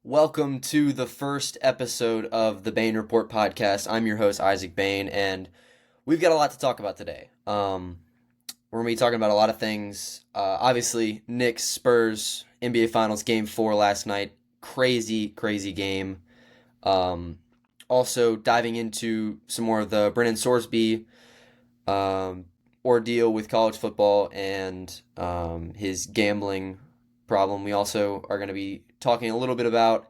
Welcome to the first episode of the Bain Report podcast. I'm your host, Isaac Bain, and we've got a lot to talk about today. We're going to be talking about a lot of things. Obviously, Knicks, Spurs, NBA Finals Game 4 last night. Crazy, crazy game. Also, diving into some more of the Brennan Sorsby ordeal with college football and his gambling problem. We also are going to be talking a little bit about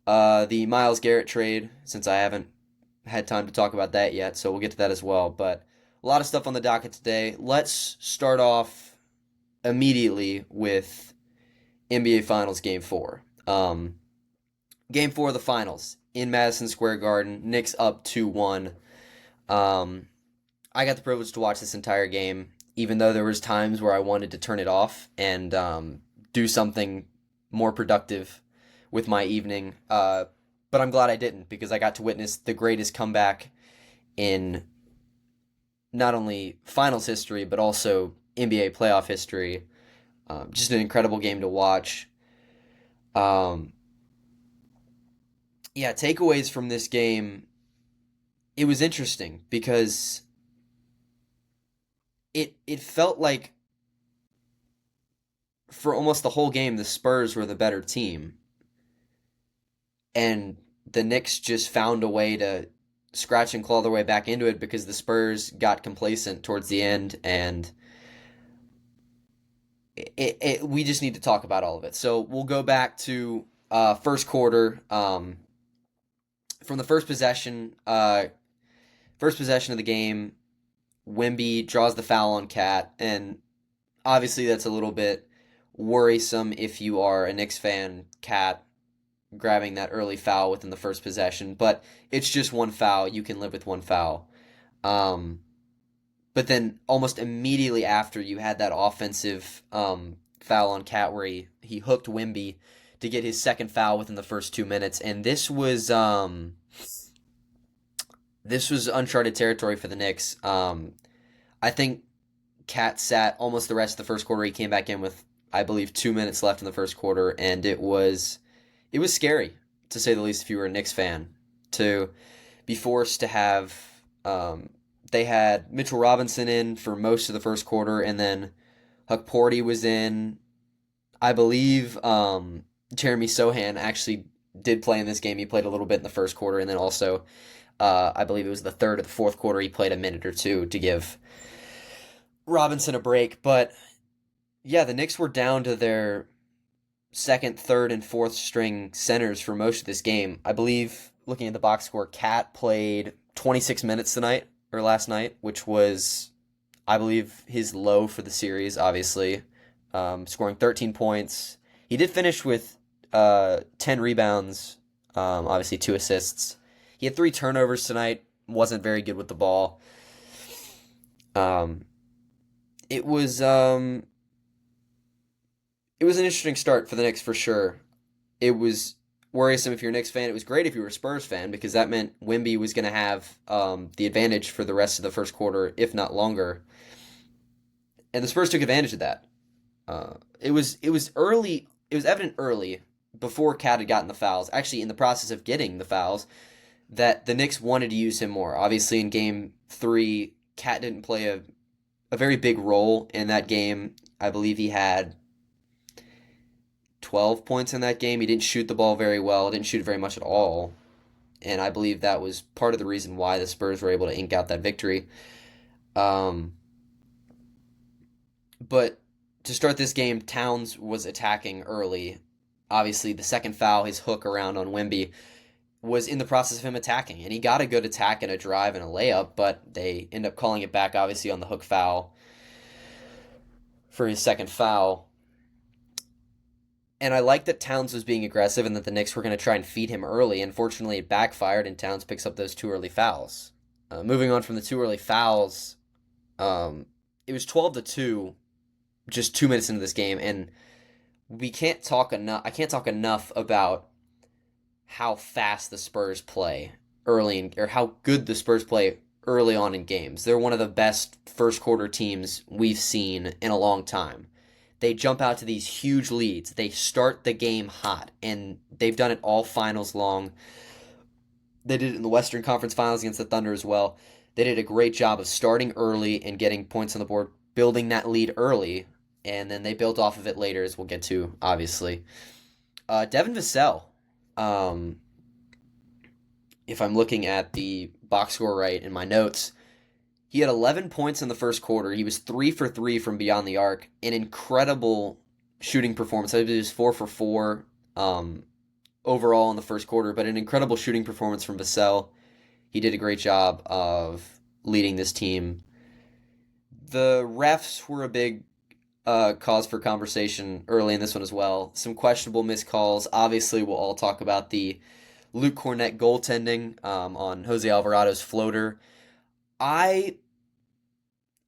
the Myles Garrett trade, since I haven't had time to talk about that yet, so we'll get to that as well. But a lot of stuff on the docket today. Let's start off immediately with NBA Finals Game 4. Game 4 of the Finals in Madison Square Garden. Knicks up 2-1. I got the privilege to watch this entire game, even though there was times where I wanted to turn it off and do something more productive with my evening. But I'm glad I didn't, because I got to witness the greatest comeback in not only finals history, but also NBA playoff history. Just an incredible game to watch. Takeaways from this game. It was interesting because it felt like for almost the whole game the Spurs were the better team, and the Knicks just found a way to scratch and claw their way back into it because the Spurs got complacent towards the end, and we just need to talk about all of it. So we'll go back to first quarter. From the first possession of the game, Wemby draws the foul on Cat, and obviously that's a little bit worrisome if you are a Knicks fan. Cat grabbing that early foul within the first possession, but it's just one foul. You can live with one foul. But then almost immediately after, you had that offensive foul on Cat where he hooked Wemby to get his second foul within the first 2 minutes, and this was uncharted territory for the Knicks. I think Cat sat almost the rest of the first quarter. He came back in with, I believe, 2 minutes left in the first quarter, and it was scary, to say the least, if you were a Knicks fan, to be forced to have. They had Mitchell Robinson in for most of the first quarter, and then Huck Porty was in. I believe Jeremy Sohan actually did play in this game. He played a little bit in the first quarter, and then also, I believe it was the third or the fourth quarter, he played a minute or two to give Robinson a break. But yeah, the Knicks were down to their second, third, and fourth string centers for most of this game. I believe, looking at the box score, Cat played 26 minutes last night, which was, I believe, his low for the series, obviously, scoring 13 points. He did finish with 10 rebounds, obviously 2 assists. He had 3 turnovers tonight, wasn't very good with the ball. It was an interesting start for the Knicks for sure. It was worrisome if you're a Knicks fan. It was great if you were a Spurs fan, because that meant Wemby was going to have the advantage for the rest of the first quarter, if not longer. And the Spurs took advantage of that. It was early. It was evident early, before Cat had gotten the fouls, actually in the process of getting the fouls, that the Knicks wanted to use him more. Obviously, in Game 3, Cat didn't play a very big role in that game. I believe he had 12 points in that game. He didn't shoot the ball very well, didn't shoot it very much at all. And I believe that was part of the reason why the Spurs were able to ink out that victory. But to start this game, Towns was attacking early. Obviously, the second foul, his hook around on Wemby, was in the process of him attacking. And he got a good attack and a drive and a layup, but they end up calling it back, obviously, on the hook foul for his second foul. And I like that Towns was being aggressive and that the Knicks were going to try and feed him early. Unfortunately, it backfired, and Towns picks up those 2 early fouls. Moving on from the 2 early fouls, it was 12-2 just 2 minutes into this game, and I can't talk enough about how fast the Spurs play or how good the Spurs play early on in games. They're one of the best first quarter teams we've seen in a long time. they jump out to these huge leads. They start the game hot, and they've done it all finals long. They did it in the Western Conference Finals against the Thunder as well. They did a great job of starting early and getting points on the board, building that lead early, and then they built off of it later, as we'll get to, obviously. Devin Vassell, if I'm looking at the box score right in my notes, he had 11 points in the first quarter. He was 3 for 3 from beyond the arc. An incredible shooting performance. I believe he was 4 for 4 overall in the first quarter, but an incredible shooting performance from Vassell. He did a great job of leading this team. The refs were a big cause for conversation early in this one as well. Some questionable missed calls. Obviously, we'll all talk about the Luke Cornett goaltending on Jose Alvarado's floater.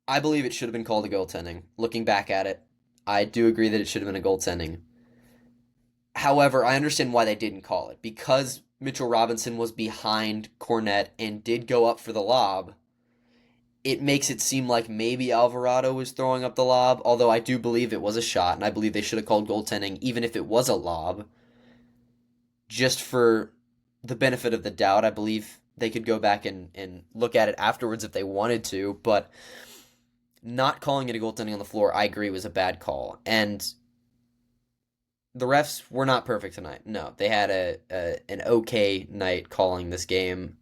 I believe it should have been called a goaltending. Looking back at it, I do agree that it should have been a goaltending. However, I understand why they didn't call it. Because Mitchell Robinson was behind Cornett and did go up for the lob, it makes it seem like maybe Alvarado was throwing up the lob, although I do believe it was a shot, and I believe they should have called goaltending even if it was a lob. Just for the benefit of the doubt, I believe they could go back and look at it afterwards if they wanted to, but not calling it a goaltending on the floor, I agree, was a bad call. And the refs were not perfect tonight. No, they had an okay night calling this game.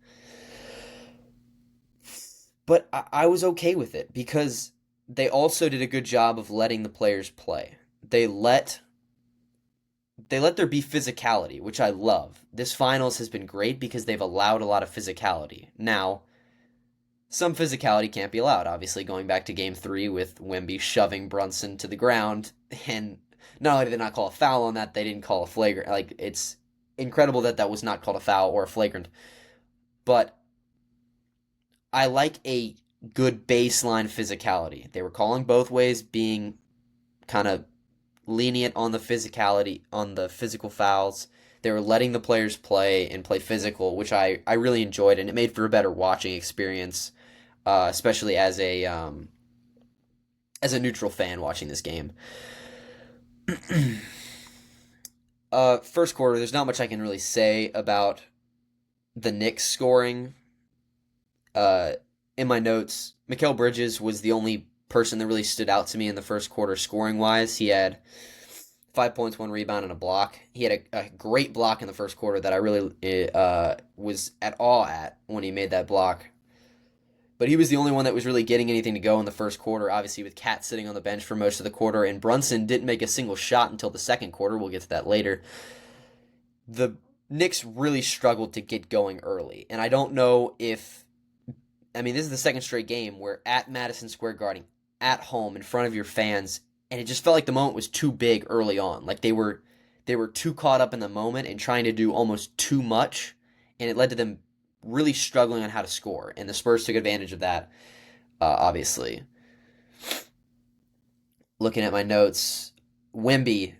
But I was okay with it because they also did a good job of letting the players play. They let there be physicality, which I love. This finals has been great because they've allowed a lot of physicality. Now, some physicality can't be allowed, obviously, going back to Game 3 with Wemby shoving Brunson to the ground, and not only did they not call a foul on that, they didn't call a flagrant. Like, it's incredible that was not called a foul or a flagrant. But I like a good baseline physicality. They were calling both ways, being kind of lenient on the physicality, on the physical fouls. They were letting the players play and play physical, which I really enjoyed, and it made for a better watching experience, especially as a neutral fan watching this game. First quarter, there's not much I can really say about the Knicks scoring. In my notes, Mikal Bridges was the only person that really stood out to me in the first quarter scoring-wise. He had 5 points, 1 rebound, and a block. He had a great block in the first quarter that I really was at awe at when he made that block. But he was the only one that was really getting anything to go in the first quarter, obviously with Cat sitting on the bench for most of the quarter, and Brunson didn't make a single shot until the second quarter. We'll get to that later. The Knicks really struggled to get going early, and I don't know if... I mean, this is the second straight game where at Madison Square Garden, at home, in front of your fans, and it just felt like the moment was too big early on. Like they were too caught up in the moment and trying to do almost too much, and it led to them really struggling on how to score, and the Spurs took advantage of that, obviously. Looking at my notes, Wemby,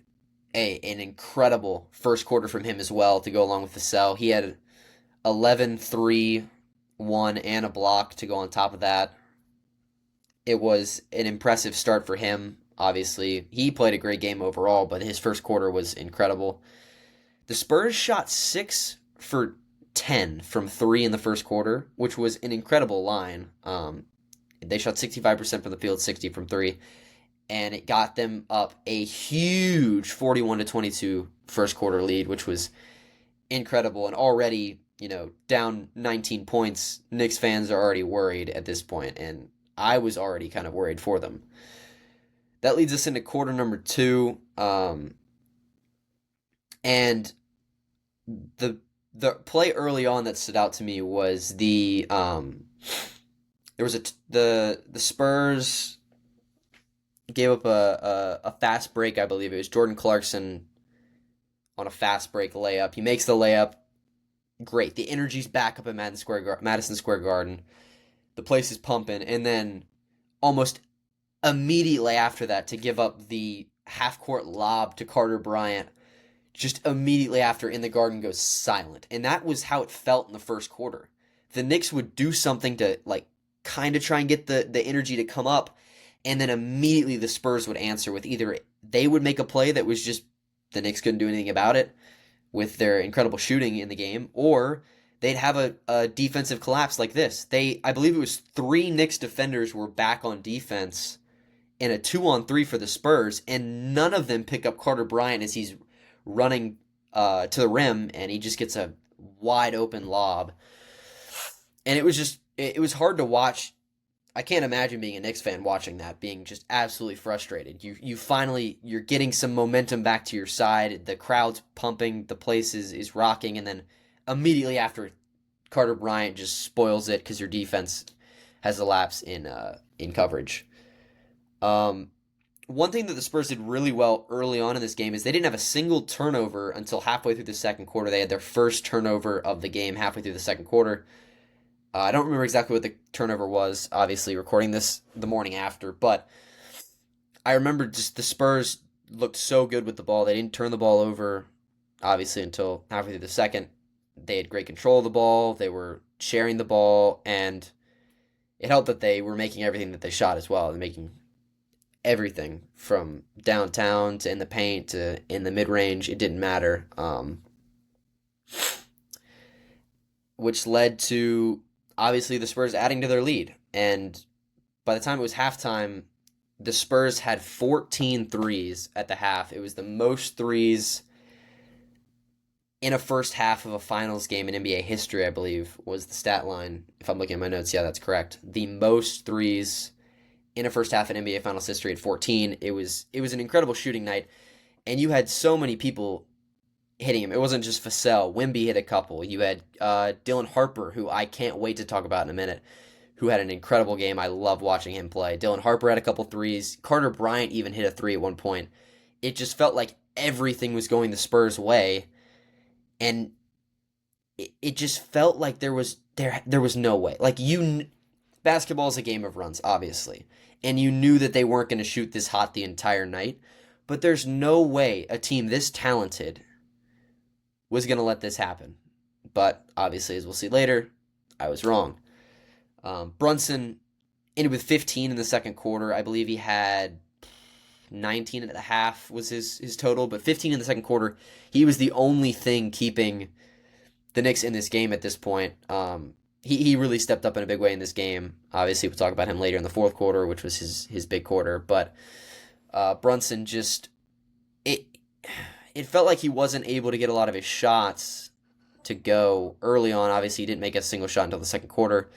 an incredible first quarter from him as well to go along with Vassell. He had 11, 3, 1, and a block to go on top of that. It was an impressive start for him, obviously. He played a great game overall, but his first quarter was incredible. The Spurs shot 6 for 10 from 3 in the first quarter, which was an incredible line. They shot 65% from the field, 60 from 3, and it got them up a huge 41-22 first quarter lead, which was incredible. And already, down 19 points, Knicks fans are already worried at this point, and I was already kind of worried for them. That leads us into quarter number 2, and the play early on that stood out to me was the Spurs gave up a fast break. I believe it was Jordan Clarkson on a fast break layup. He makes the layup. Great. The energy's back up at Madison Square Garden. The place is pumping, and then almost immediately after that, to give up the half-court lob to Carter Bryant, just immediately after, in the Garden goes silent. And that was how it felt in the first quarter. The Knicks would do something to, kind of try and get the energy to come up, and then immediately the Spurs would answer with either they would make a play that was just the Knicks couldn't do anything about it with their incredible shooting in the game, or they'd have a defensive collapse like this. I believe it was 3 Knicks defenders were back on defense in a 2-on-3 for the Spurs, and none of them pick up Carter Bryant as he's running to the rim, and he just gets a wide open lob. And it was hard to watch. I can't imagine being a Knicks fan watching that, being just absolutely frustrated. You're getting some momentum back to your side. The crowd's pumping, the place is rocking, and then immediately after, Carter Bryant just spoils it because your defense has a lapse in coverage. One thing that the Spurs did really well early on in this game is they didn't have a single turnover until halfway through the second quarter. They had their first turnover of the game halfway through the second quarter. I don't remember exactly what the turnover was, obviously, recording this the morning after, but I remember just the Spurs looked so good with the ball. They didn't turn the ball over, obviously, until halfway through the second. They had great control of the ball. They were sharing the ball, and it helped that they were making everything that they shot as well. They're making everything from downtown to in the paint to in the mid-range. It didn't matter, which led to obviously the Spurs adding to their lead. And by the time it was halftime, the Spurs had 14 threes at the half. It was the most threes in a first half of a finals game in NBA history, I believe, was the stat line. If I'm looking at my notes, yeah, that's correct. The most threes in a first half in NBA finals history at 14. It was an incredible shooting night, and you had so many people hitting him. It wasn't just Vassell. Wemby hit a couple. You had Dylan Harper, who I can't wait to talk about in a minute, who had an incredible game. I love watching him play. Dylan Harper had a couple threes. Carter Bryant even hit a three at one point. It just felt like everything was going the Spurs' way, and it just felt like there was no way. Like basketball is a game of runs, obviously, and you knew that they weren't going to shoot this hot the entire night, but there's no way a team this talented was going to let this happen. But obviously, as we'll see later, I was wrong. Brunson ended with 15 in the second quarter. I believe he had 19 at the half was his total, but 15 in the second quarter. He was the only thing keeping the Knicks in this game at this point. He really stepped up in a big way in this game. Obviously, we'll talk about him later in the fourth quarter, which was his big quarter. But Brunson just it felt like he wasn't able to get a lot of his shots to go early on. Obviously, he didn't make a single shot until the second quarter,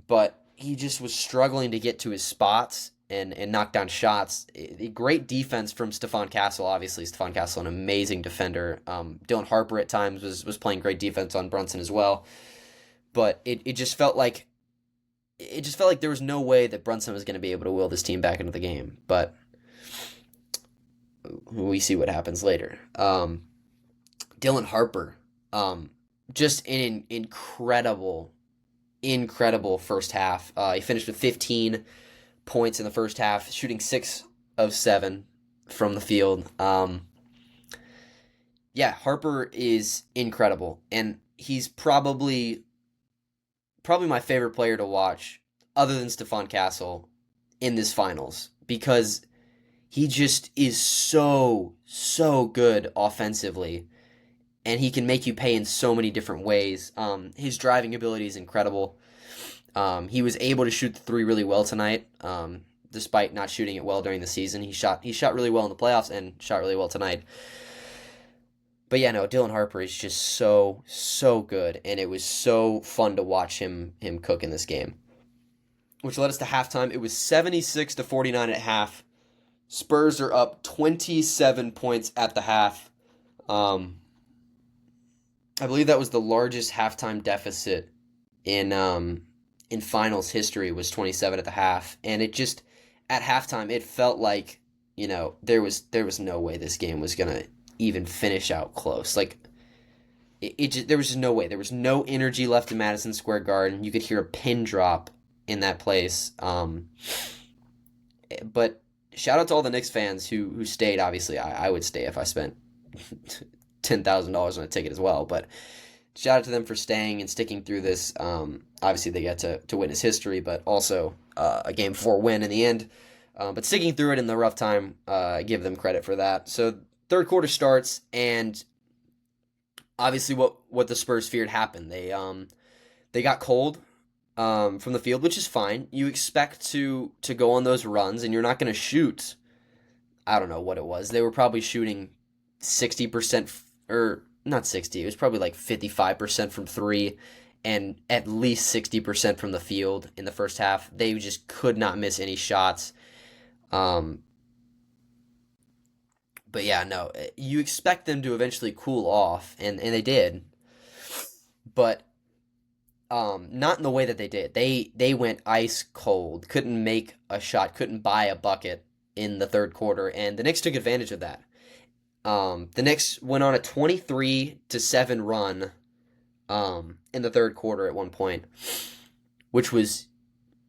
but he just was struggling to get to his spots and knock down shots. Great defense from Stephon Castle. Obviously, Stephon Castle, an amazing defender. Dylan Harper at times was playing great defense on Brunson as well. But it just felt like there was no way that Brunson was going to be able to will this team back into the game. But we see what happens later. Dylan Harper, just an incredible first half. He finished with 15 points in the first half, shooting 6 of 7 from the field. Harper is incredible, and he's probably my favorite player to watch, other than Stephon Castle, in this finals, because he just is so good offensively, and he can make you pay in so many different ways. His driving ability is incredible. He was able to shoot the three really well tonight, despite not shooting it well during the season. He shot really well in the playoffs and shot really well tonight. But yeah, no, Dylan Harper is just so good, and it was so fun to watch him cook in this game, which led us to halftime. It was 76-49 at half. Spurs are up 27 points at the half. I believe that was the largest halftime deficit in finals history, was 27 at the half, and it just at halftime it felt like, there was no way this game was gonna even finish out close. Like there was just no way. There was no energy left in Madison Square Garden. You could hear a pin drop in that place. But shout out to all the Knicks fans who stayed. Obviously, I would stay if I spent $10,000 on a ticket as well. But shout out to them for staying and sticking through this. Obviously, they get to witness history, but also a Game 4 win in the end. But sticking through it in the rough time, I give them credit for that. So third quarter starts, and obviously what the Spurs feared happened. They got cold from the field, which is fine. You expect to go on those runs, and you're not going to shoot. I don't know what it was. They were probably shooting 60%, or not 60. It was probably like 55% from three, and at least 60% from the field in the first half. They just could not miss any shots. Um, but yeah, no, you expect them to eventually cool off, and they did, but not in the way that they did. They went ice cold, couldn't make a shot, couldn't buy a bucket in the third quarter, and the Knicks took advantage of that. The Knicks went on a 23-7 run in the third quarter at one point, which was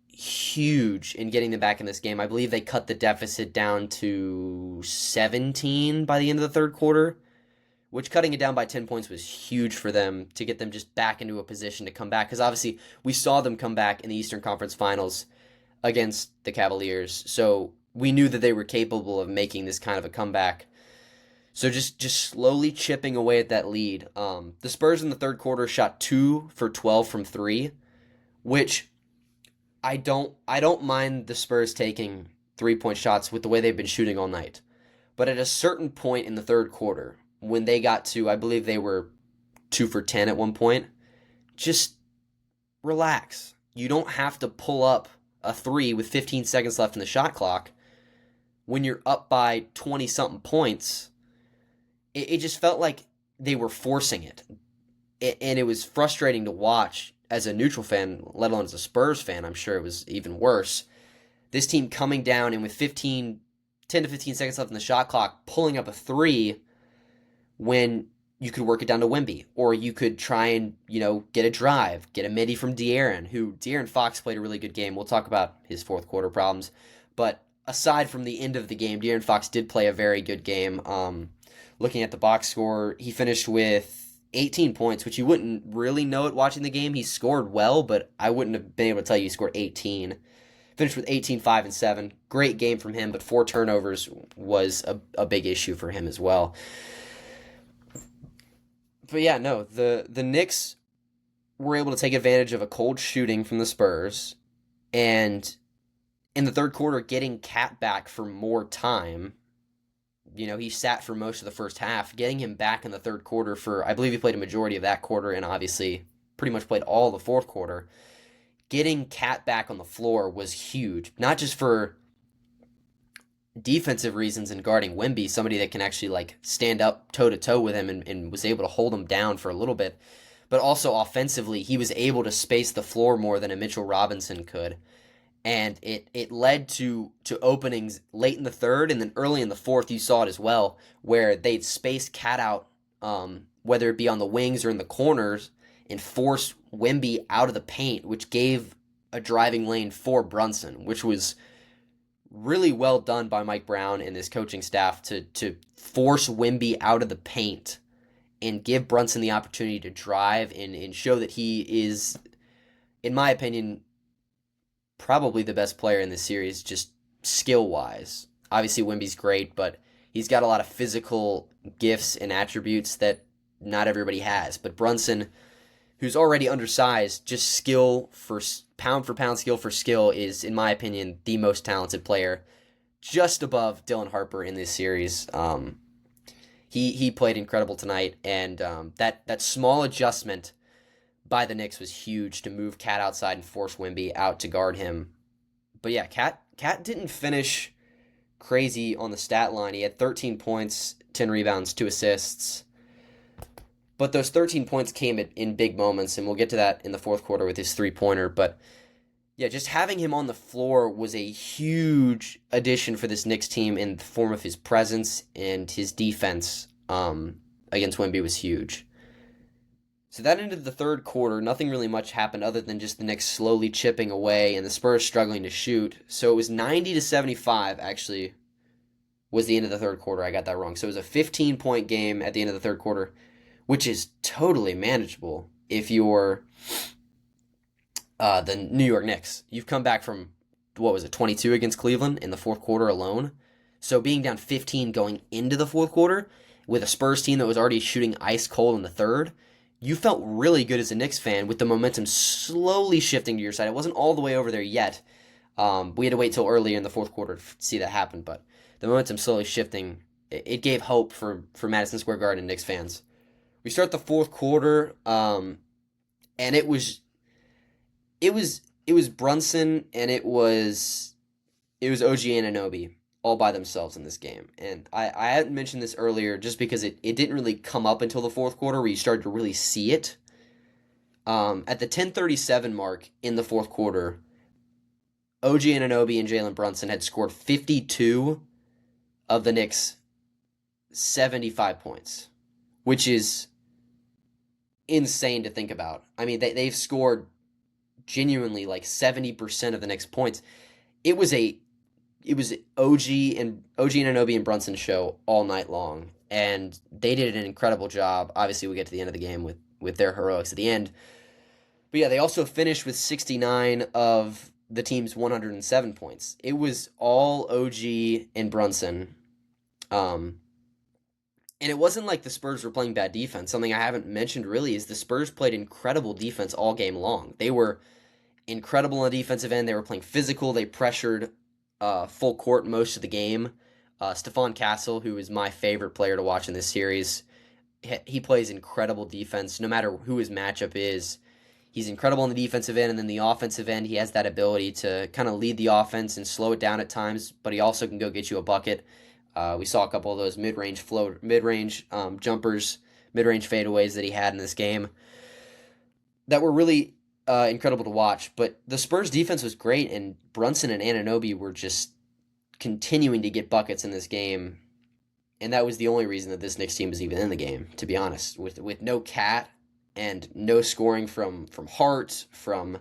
huge in getting them back in this game. I believe they cut the deficit down to 17 by the end of the third quarter, which cutting it down by 10 points was huge for them to get them just back into a position to come back. Because obviously we saw them come back in the Eastern Conference Finals against the Cavaliers, so we knew that they were capable of making this kind of a comeback. So just slowly chipping away at that lead. The Spurs in the third quarter shot 2 for 12 from 3, which I don't mind the Spurs taking 3-point shots with the way they've been shooting all night. But at a certain point in the third quarter, when they got to, I believe they were 2 for 10 at one point, just relax. You don't have to pull up a 3 with 15 seconds left in the shot clock when you're up by 20-something points. It just felt like they were forcing it. And it was frustrating to watch as a neutral fan, let alone as a Spurs fan. I'm sure it was even worse. This team coming down and with 10 to 15 seconds left in the shot clock, pulling up a 3 when you could work it down to Wemby. Or you could try and, get a drive, get a midi from De'Aaron Fox played a really good game. We'll talk about his fourth quarter problems. But aside from the end of the game, De'Aaron Fox did play a very good game. Looking at the box score, he finished with 18 points, which you wouldn't really know it watching the game. He scored well, but I wouldn't have been able to tell you he scored 18. Finished with 18, 5, and 7. Great game from him, but 4 turnovers was a big issue for him as well. But yeah, no, the Knicks were able to take advantage of a cold shooting from the Spurs, and in the third quarter, getting Cat back for more time. He sat for most of the first half. Getting him back in the third quarter I believe he played a majority of that quarter and obviously pretty much played all the fourth quarter. Getting Cat back on the floor was huge. Not just for defensive reasons and guarding Wemby, somebody that can actually stand up toe-to-toe with him and was able to hold him down for a little bit, but also offensively, he was able to space the floor more than a Mitchell Robinson could. And it led to openings late in the third, and then early in the fourth, you saw it as well, where they'd space Cat out, whether it be on the wings or in the corners, and force Wemby out of the paint, which gave a driving lane for Brunson, which was really well done by Mike Brown and his coaching staff to force Wemby out of the paint and give Brunson the opportunity to drive and show that he is, in my opinion, probably the best player in this series, just skill-wise. Obviously, Wemby's great, but he's got a lot of physical gifts and attributes that not everybody has. But Brunson, who's already undersized, just skill for pound skill for skill, is, in my opinion, the most talented player, just above Dylan Harper in this series. He played incredible tonight, and that small adjustment by the Knicks was huge to move Cat outside and force Wemby out to guard him. But yeah, Cat didn't finish crazy on the stat line. He had 13 points, 10 rebounds, 2 assists. But those 13 points came in big moments, and we'll get to that in the fourth quarter with his three-pointer. But yeah, just having him on the floor was a huge addition for this Knicks team in the form of his presence, and his defense against Wemby was huge. So that ended the third quarter. Nothing really much happened other than just the Knicks slowly chipping away and the Spurs struggling to shoot. So it was 90-75, actually, was the end of the third quarter. I got that wrong. So it was a 15-point game at the end of the third quarter which is totally manageable if you're the New York Knicks. You've come back from, what was it, 22 against Cleveland in the fourth quarter alone. So being down 15 going into the fourth quarter with a Spurs team that was already shooting ice cold in the third, you felt really good as a Knicks fan with the momentum slowly shifting to your side. It wasn't all the way over there yet. We had to wait till earlier in the fourth quarter to see that happen, but the momentum slowly shifting. It gave hope for Madison Square Garden Knicks fans. We start the fourth quarter, and it was Brunson and it was OG Anunoby all by themselves in this game. And I hadn't mentioned this earlier just because it didn't really come up until the fourth quarter where you started to really see it. At the 10:37 mark in the fourth quarter, OG Anunoby and Jalen Brunson had scored 52 of the Knicks' 75 points, which is insane to think about. I mean, they've scored genuinely like 70% of the Knicks' points. It was OG Anunoby and Brunson show all night long, and they did an incredible job. Obviously, we get to the end of the game with their heroics at the end. But yeah, they also finished with 69 of the team's 107 points. It was all OG and Brunson. And it wasn't like the Spurs were playing bad defense. Something I haven't mentioned really is the Spurs played incredible defense all game long. They were incredible on the defensive end. They were playing physical. They pressured full court most of the game. Stephon Castle, who is my favorite player to watch in this series, he plays incredible defense no matter who his matchup is. He's incredible on the defensive end, and then the offensive end, he has that ability to kind of lead the offense and slow it down at times, but he also can go get you a bucket. We saw a couple of those mid-range jumpers, mid-range fadeaways that he had in this game that were really incredible to watch. But the Spurs defense was great, and Brunson and Anunoby were just continuing to get buckets in this game, and that was the only reason that this Knicks team was even in the game, to be honest. With no Cat and no scoring from Hart, from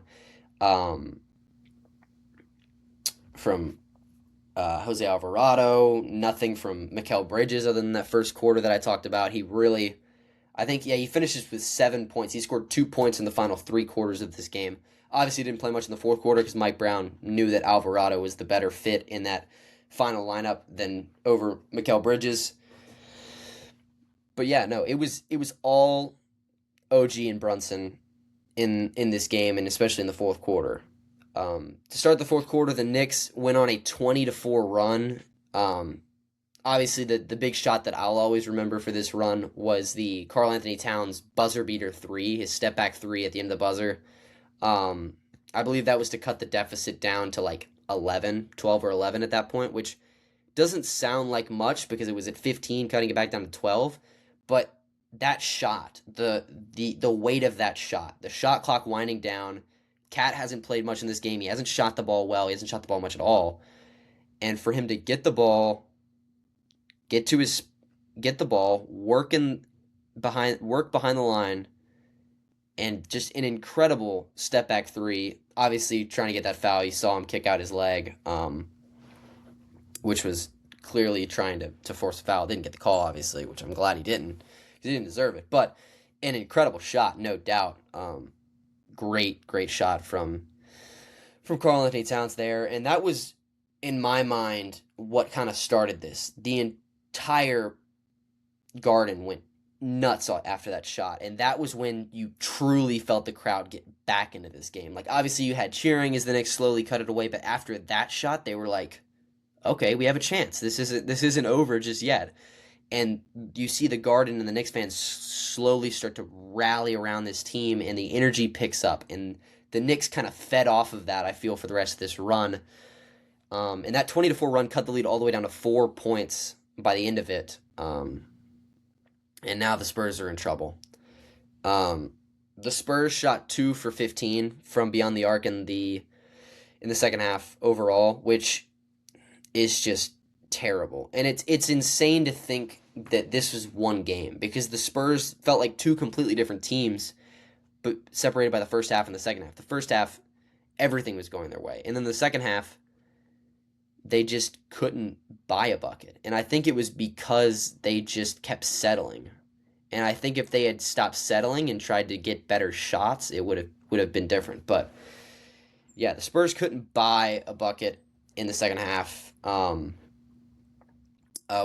Jose Alvarado, nothing from Mikal Bridges other than that first quarter that I talked about. He finishes with 7 points. He scored 2 points in the final 3 quarters of this game. Obviously, he didn't play much in the fourth quarter because Mike Brown knew that Alvarado was the better fit in that final lineup than over Mikal Bridges. But yeah, no, it was all OG and Brunson in this game, and especially in the fourth quarter. To start the fourth quarter, the Knicks went on a 20-4 run. Obviously, the big shot that I'll always remember for this run was the Karl-Anthony Towns buzzer beater 3, his step back 3 at the end of the buzzer. I believe that was to cut the deficit down to like 12 or 11 at that point, which doesn't sound like much because it was at 15, cutting it back down to 12. But that shot, the weight of that shot, the shot clock winding down. Cat hasn't played much in this game. He hasn't shot the ball well. He hasn't shot the ball much at all. And for him to get the ball, get the ball, work behind the line, and just an incredible step back 3. Obviously, trying to get that foul, you saw him kick out his leg, which was clearly trying to force a foul. Didn't get the call, obviously, which I'm glad he didn't, because he didn't deserve it. But an incredible shot, no doubt. Great shot from Karl-Anthony Towns there, and that was, in my mind, what kind of started this. The entire Garden went nuts after that shot, and that was when you truly felt the crowd get back into this game. Like, obviously you had cheering as the Knicks slowly cut it away, but after that shot, they were like, okay, we have a chance. This isn't over just yet. And you see the Garden and the Knicks fans slowly start to rally around this team, and the energy picks up. And the Knicks kind of fed off of that, I feel, for the rest of this run. And that 20-4 run cut the lead all the way down to 4 points by the end of it. And now the Spurs are in trouble. The Spurs shot 2 for 15 from beyond the arc in the second half overall, which is just terrible. And it's insane to think that this was one game, because the Spurs felt like two completely different teams, but separated by the first half and the second half. The first half, everything was going their way. And then the second half, they just couldn't buy a bucket. And I think it was because they just kept settling. And I think if they had stopped settling and tried to get better shots, it would have been different. But yeah, the Spurs couldn't buy a bucket in the second half.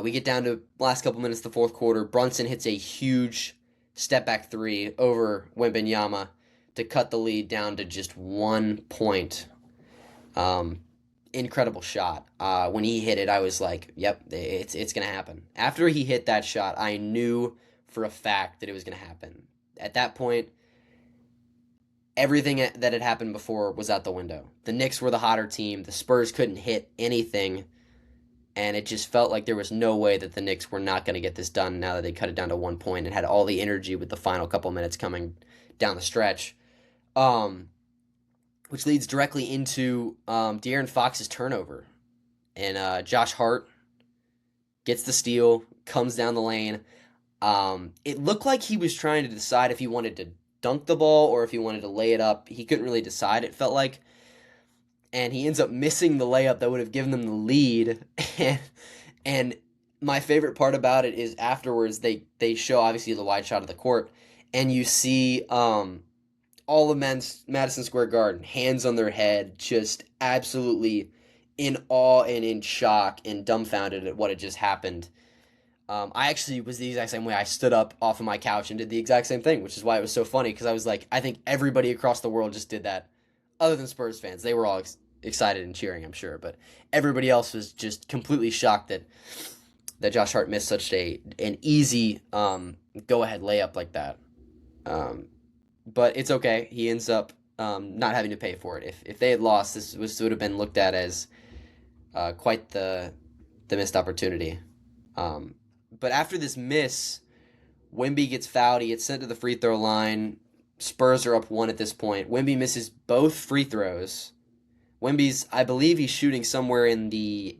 We get down to last couple minutes of the fourth quarter. Brunson hits a huge step back three over Wembanyama to cut the lead down to just 1 point. Incredible shot. When he hit it, I was like, "Yep, it's gonna happen." After he hit that shot, I knew for a fact that it was gonna happen. At that point, everything that had happened before was out the window. The Knicks were the hotter team. The Spurs couldn't hit anything, and it just felt like there was no way that the Knicks were not going to get this done now that they cut it down to 1 point and had all the energy with the final couple minutes coming down the stretch. Which leads directly into De'Aaron Fox's turnover. And Josh Hart gets the steal, comes down the lane. It looked like he was trying to decide if he wanted to dunk the ball or if he wanted to lay it up. He couldn't really decide, it felt like. And he ends up missing the layup that would have given them the lead. And my favorite part about it is afterwards they show obviously the wide shot of the court, and you see all of Madison Square Garden, hands on their head, just absolutely in awe and in shock and dumbfounded at what had just happened. I actually was the exact same way. I stood up off of my couch and did the exact same thing, which is why it was so funny, because I was like, I think everybody across the world just did that, other than Spurs fans. They were all excited and cheering, I'm sure, but everybody else was just completely shocked that Josh Hart missed such an easy go-ahead layup like that. But it's okay. He ends up not having to pay for it. If they had lost, this would have been looked at as quite the missed opportunity. But after this miss, Wemby gets fouled. He gets sent to the free throw line. Spurs are up 1 at this point. Wemby misses both free throws. I believe he's shooting somewhere in the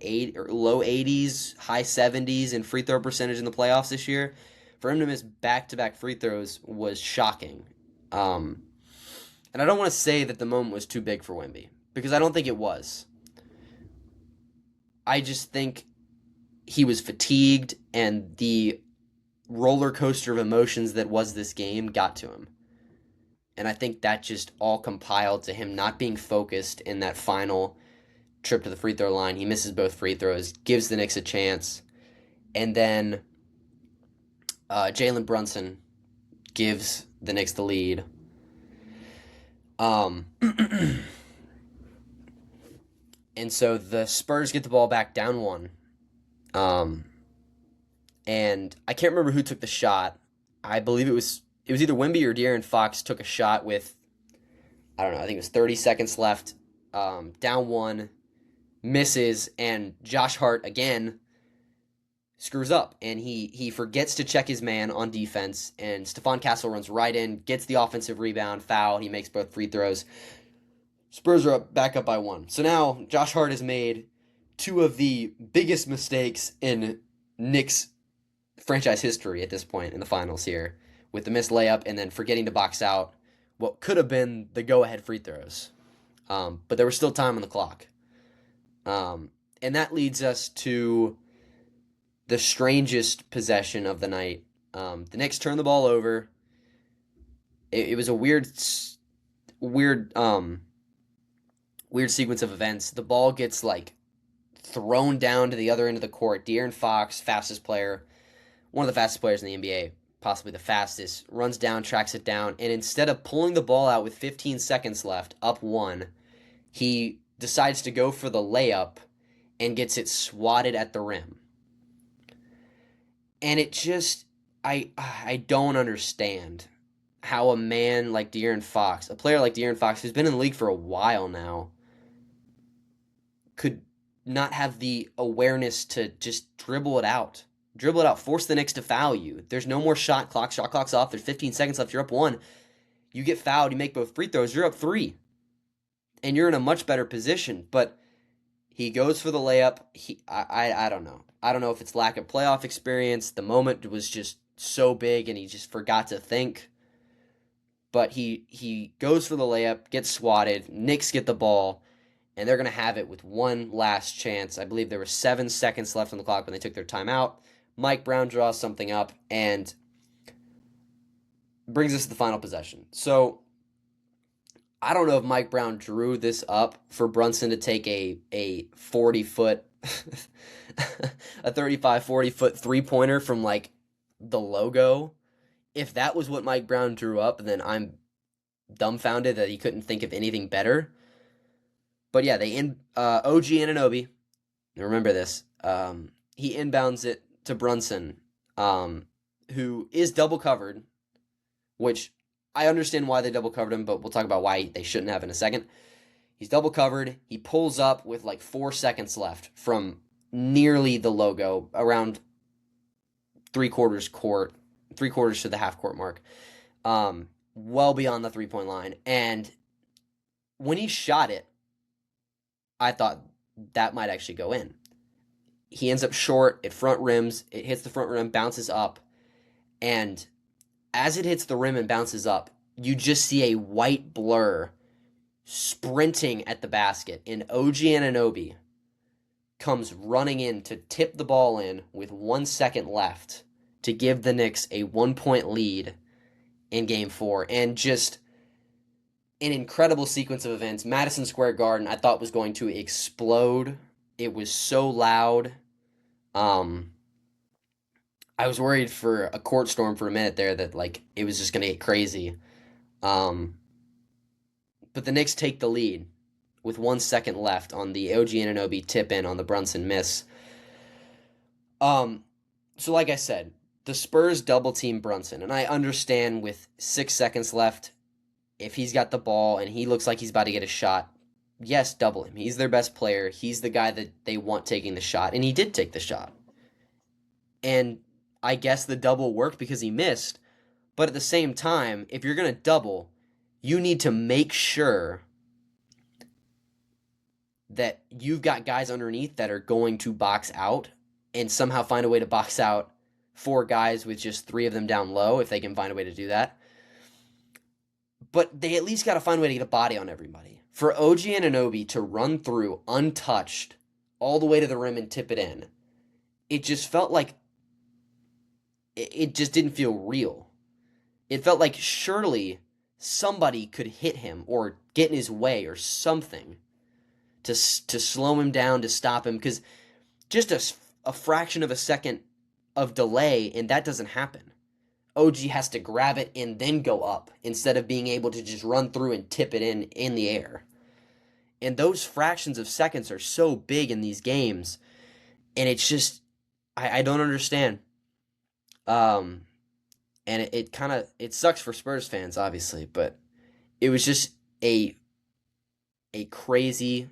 low 80s, high 70s in free throw percentage in the playoffs this year. For him to miss back-to-back free throws was shocking. And I don't want to say that the moment was too big for Wemby, because I don't think it was. I just think he was fatigued, and the roller coaster of emotions that was this game got to him. And I think that just all compiled to him not being focused in that final trip to the free throw line. He misses both free throws, gives the Knicks a chance, and then Jalen Brunson gives the Knicks the lead. And so the Spurs get the ball back down 1. And I can't remember who took the shot. I believe it was either Wemby or De'Aaron Fox took a shot with, I don't know, I think it was 30 seconds left, down 1, misses, and Josh Hart again screws up, and he forgets to check his man on defense, and Stephon Castle runs right in, gets the offensive rebound, foul, he makes both free throws. Spurs are back up by 1. So now Josh Hart has made 2 of the biggest mistakes in Knicks franchise history at this point in the finals here, with the missed layup and then forgetting to box out what could have been the go-ahead free throws. But there was still time on the clock. And that leads us to the strangest possession of the night. The Knicks turned the ball over. It was a weird sequence of events. The ball gets thrown down to the other end of the court. De'Aaron Fox, fastest player, one of the fastest players in the NBA, possibly the fastest, runs down, tracks it down, and instead of pulling the ball out with 15 seconds left, up 1, he decides to go for the layup and gets it swatted at the rim. And it just, I don't understand how a man like De'Aaron Fox, a player like De'Aaron Fox, who's been in the league for a while now, could not have the awareness to just dribble it out, force the Knicks to foul you. There's no more shot clock's off, there's 15 seconds left, you're up 1. You get fouled, you make both free throws, you're up 3. And you're in a much better position, but he goes for the layup. I don't know. I don't know if it's lack of playoff experience. The moment was just so big and he just forgot to think. But he goes for the layup, gets swatted, Knicks get the ball, and they're going to have it with one last chance. I believe there were 7 seconds left on the clock when they took their timeout. Mike Brown draws something up, and brings us to the final possession. So I don't know if Mike Brown drew this up for Brunson to take a 40-foot, a 35, 40-foot three-pointer from like the logo. If that was what Mike Brown drew up, then I'm dumbfounded that he couldn't think of anything better. But yeah, OG Anunoby, remember this, he inbounds it to Brunson, who is double covered, which I understand why they double covered him, but we'll talk about why they shouldn't have in a second. He's double covered. He pulls up with like 4 seconds left from nearly the logo, around three-quarters to the half-court mark, well beyond the three-point line. And when he shot it, I thought that might actually go in. He ends up short. It front rims. It hits the front rim, bounces up, and as it hits the rim and bounces up, you just see a white blur sprinting at the basket, and OG Anunoby comes running in to tip the ball in with 1 second left to give the Knicks a 1-point lead in Game 4, and just an incredible sequence of events. Madison Square Garden, I thought, was going to explode. It was so loud. I was worried for a court storm for a minute there that like it was just going to get crazy. But the Knicks take the lead with 1 second left on the OG Anunoby tip in on the Brunson miss. So like I said, the Spurs double team Brunson, and I understand with 6 seconds left, if he's got the ball and he looks like he's about to get a shot, yes, double him. He's their best player. He's the guy that they want taking the shot, and he did take the shot. And I guess the double worked because he missed, but at the same time, if you're going to double, you need to make sure that you've got guys underneath that are going to box out and somehow find a way to box out 4 guys with just 3 of them down low, if they can find a way to do that. But they at least got to find a way to get a body on everybody. For OG Anunoby to run through untouched all the way to the rim and tip it in, it just felt like it just didn't feel real. It felt like surely somebody could hit him or get in his way or something to slow him down, to stop him, because just a fraction of a second of delay, and that doesn't happen. OG has to grab it and then go up instead of being able to just run through and tip it in the air. And those fractions of seconds are so big in these games, and it's just, I don't understand. And it kind of, it sucks for Spurs fans, obviously, but it was just a crazy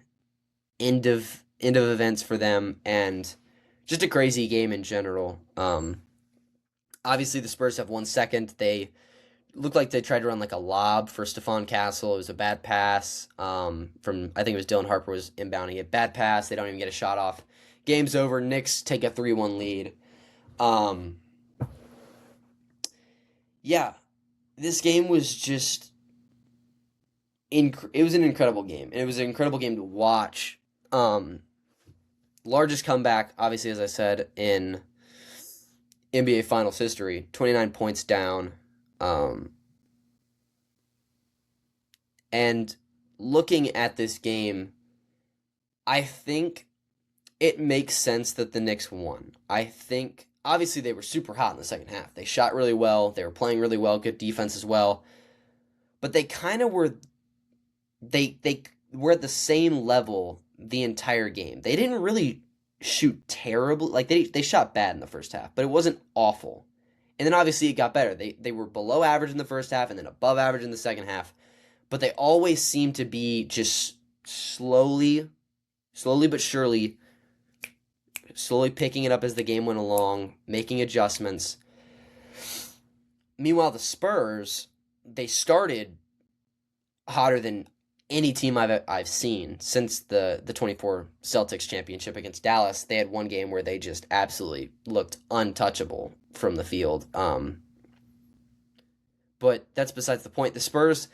end of events for them, and just a crazy game in general. Obviously, the Spurs have 1 second. They looked like they tried to run like a lob for Stephon Castle. It was a bad pass from, I think it was Dylan Harper was inbounding it. Bad pass. They don't even get a shot off. Game's over. Knicks take a 3-1 lead. Yeah, this game was just it was an incredible game. And it was an incredible game to watch. Largest comeback, obviously, as I said, in NBA Finals history. 29 points down. And looking at this game, I think it makes sense that the Knicks won. I think, obviously, they were super hot in the second half. They shot really well. They were playing really well. Good defense as well. But they kind of were, they were at the same level the entire game. They didn't really shoot terribly. Like, they shot bad in the first half, but it wasn't awful. And then, obviously, it got better. They were below average in the first half and then above average in the second half. But they always seemed to be just slowly but surely, slowly picking it up as the game went along, making adjustments. Meanwhile, the Spurs, they started hotter than any team I've seen since the 24 Celtics championship against Dallas. They had one game where they just absolutely looked untouchable from the field. But that's besides the point. The Spurs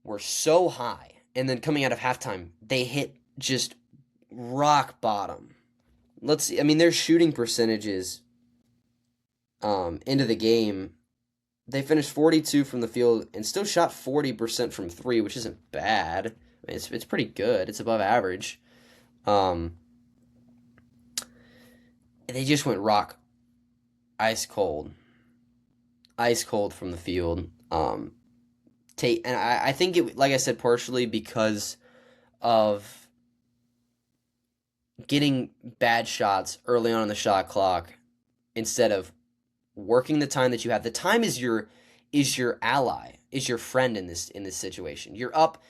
were so high, and then coming out of halftime, they hit just rock bottom. Let's see. I mean, their shooting percentages into the game They finished 42 from the field and still shot 40% from three, which isn't bad. I mean, it's pretty good. It's above average. Um, they just went rock ice cold, ice cold from the field. And I think it, like I said, partially because of getting bad shots early on in the shot clock instead of working the time that you have. The time is your ally, is your friend in this situation. You're up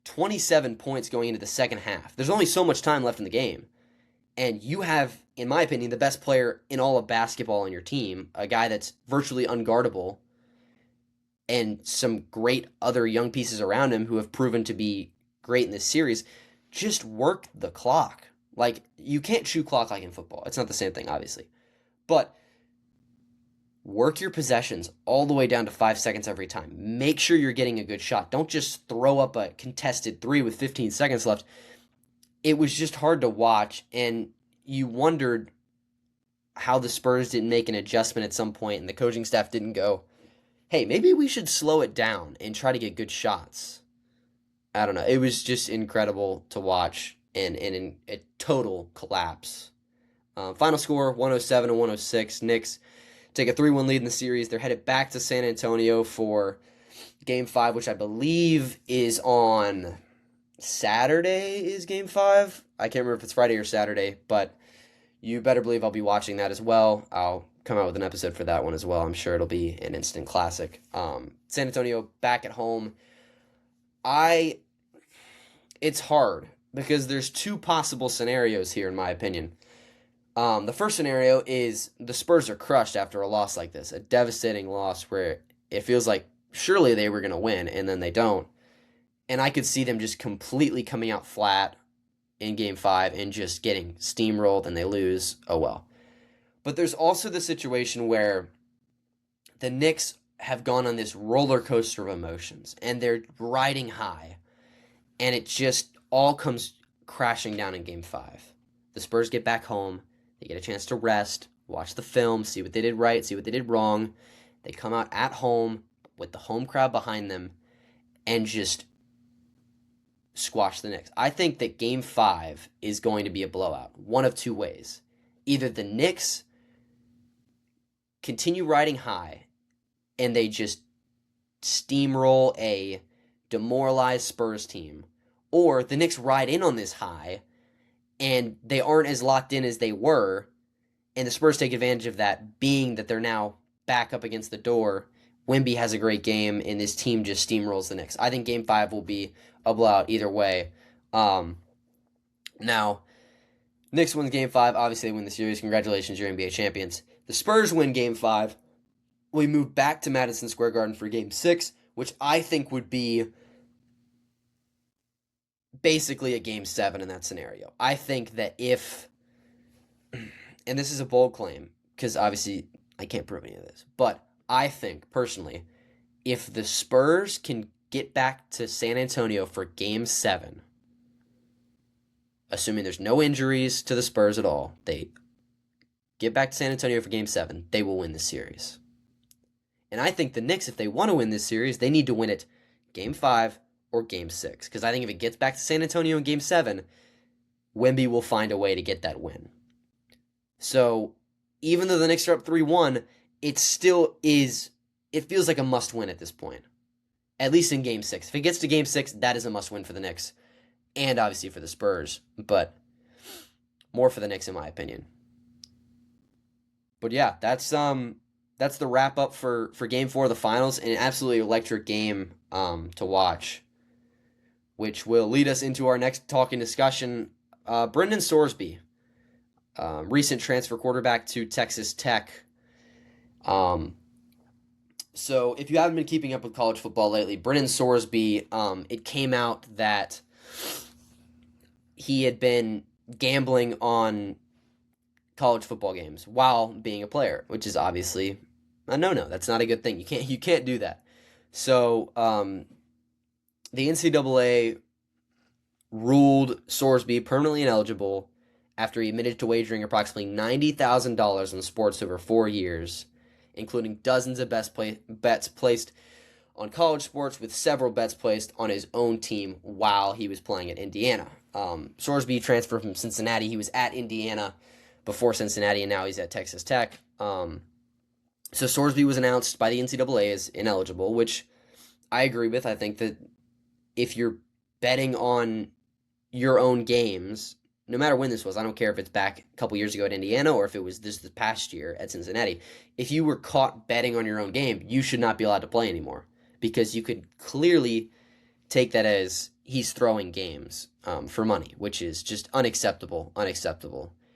27 points going into the second half. There's only so much time left in the game. And you have, in my opinion, the best player in all of basketball on your team, a guy that's virtually unguardable, and some great other young pieces around him who have proven to be great in this series. Just work the clock. Like, you can't chew clock like in football. It's not the same thing, obviously. But work your possessions all the way down to 5 seconds every time. Make sure you're getting a good shot. Don't just throw up a contested three with 15 seconds left. It was just hard to watch, and you wondered how the Spurs didn't make an adjustment at some point and the coaching staff didn't go, hey, maybe we should slow it down and try to get good shots. I don't know. It was just incredible to watch and in a total collapse. Final score 107 to 106. Knicks take a 3-1 lead in the series. They're headed back to San Antonio for Game 5, which I believe is on Saturday is Game 5. I can't remember if it's Friday or Saturday, but you better believe I'll be watching that as well. I'll come out with an episode for that one as well. I'm sure it'll be an instant classic. San Antonio back at home. It's hard because there's two possible scenarios here in my opinion. The first scenario is the Spurs are crushed after a loss like this, a devastating loss where it feels like surely they were going to win and then they don't. And I could see them just completely coming out flat in Game 5 and just getting steamrolled and they lose. Oh well. But there's also the situation where the Knicks have gone on this roller coaster of emotions and they're riding high and it just all comes crashing down in Game 5. The Spurs get back home. They get a chance to rest, watch the film, see what they did right, see what they did wrong. They come out at home with the home crowd behind them and just squash the Knicks. I think that Game 5 is going to be a blowout, one of two ways. Either the Knicks continue riding high and they just steamroll a demoralized Spurs team, or the Knicks ride in on this high and they aren't as locked in as they were, and the Spurs take advantage of that, being that they're now back up against the door. Wemby has a great game, and this team just steamrolls the Knicks. I think Game 5 will be a blowout either way. Now, Knicks wins Game 5. Obviously, they win the series. Congratulations, you're NBA champions. The Spurs win Game 5. We move back to Madison Square Garden for Game 6, which I think would be basically a Game 7 in that scenario. I think that if, and this is a bold claim, because obviously I can't prove any of this, but I think, personally, if the Spurs can get back to San Antonio for Game 7, assuming there's no injuries to the Spurs at all, they get back to San Antonio for Game 7, they will win the series. And I think the Knicks, if they want to win this series, they need to win it Game 5 or Game 6. Because I think if it gets back to San Antonio in Game 7, Wemby will find a way to get that win. So, even though the Knicks are up 3-1, it still is, it feels like a must-win at this point. At least in Game 6. If it gets to Game 6, that is a must-win for the Knicks. And obviously for the Spurs. But more for the Knicks in my opinion. But yeah, that's the wrap-up for Game 4 of the Finals. An absolutely electric game to watch. Which will lead us into our next talking discussion. Brendan Sorsby. Recent transfer quarterback to Texas Tech. So if you haven't been keeping up with college football lately, Brendan Sorsby, it came out that he had been gambling on college football games while being a player, which is obviously a no-no. That's not a good thing. You can't do that. So the NCAA ruled Sorsby permanently ineligible after he admitted to wagering approximately $90,000 on sports over 4 years including dozens of bets placed on college sports, with several bets placed on his own team while he was playing at Indiana. Sorsby transferred from Cincinnati. He was at Indiana before Cincinnati, and now he's at Texas Tech. So Sorsby was announced by the NCAA as ineligible, which I agree with. I think that if you're betting on your own games, no matter when this was, I don't care if it's back a couple years ago at Indiana or if it was this past year at Cincinnati, if you were caught betting on your own game, you should not be allowed to play anymore, because you could clearly take that as he's throwing games for money, which is just unacceptable,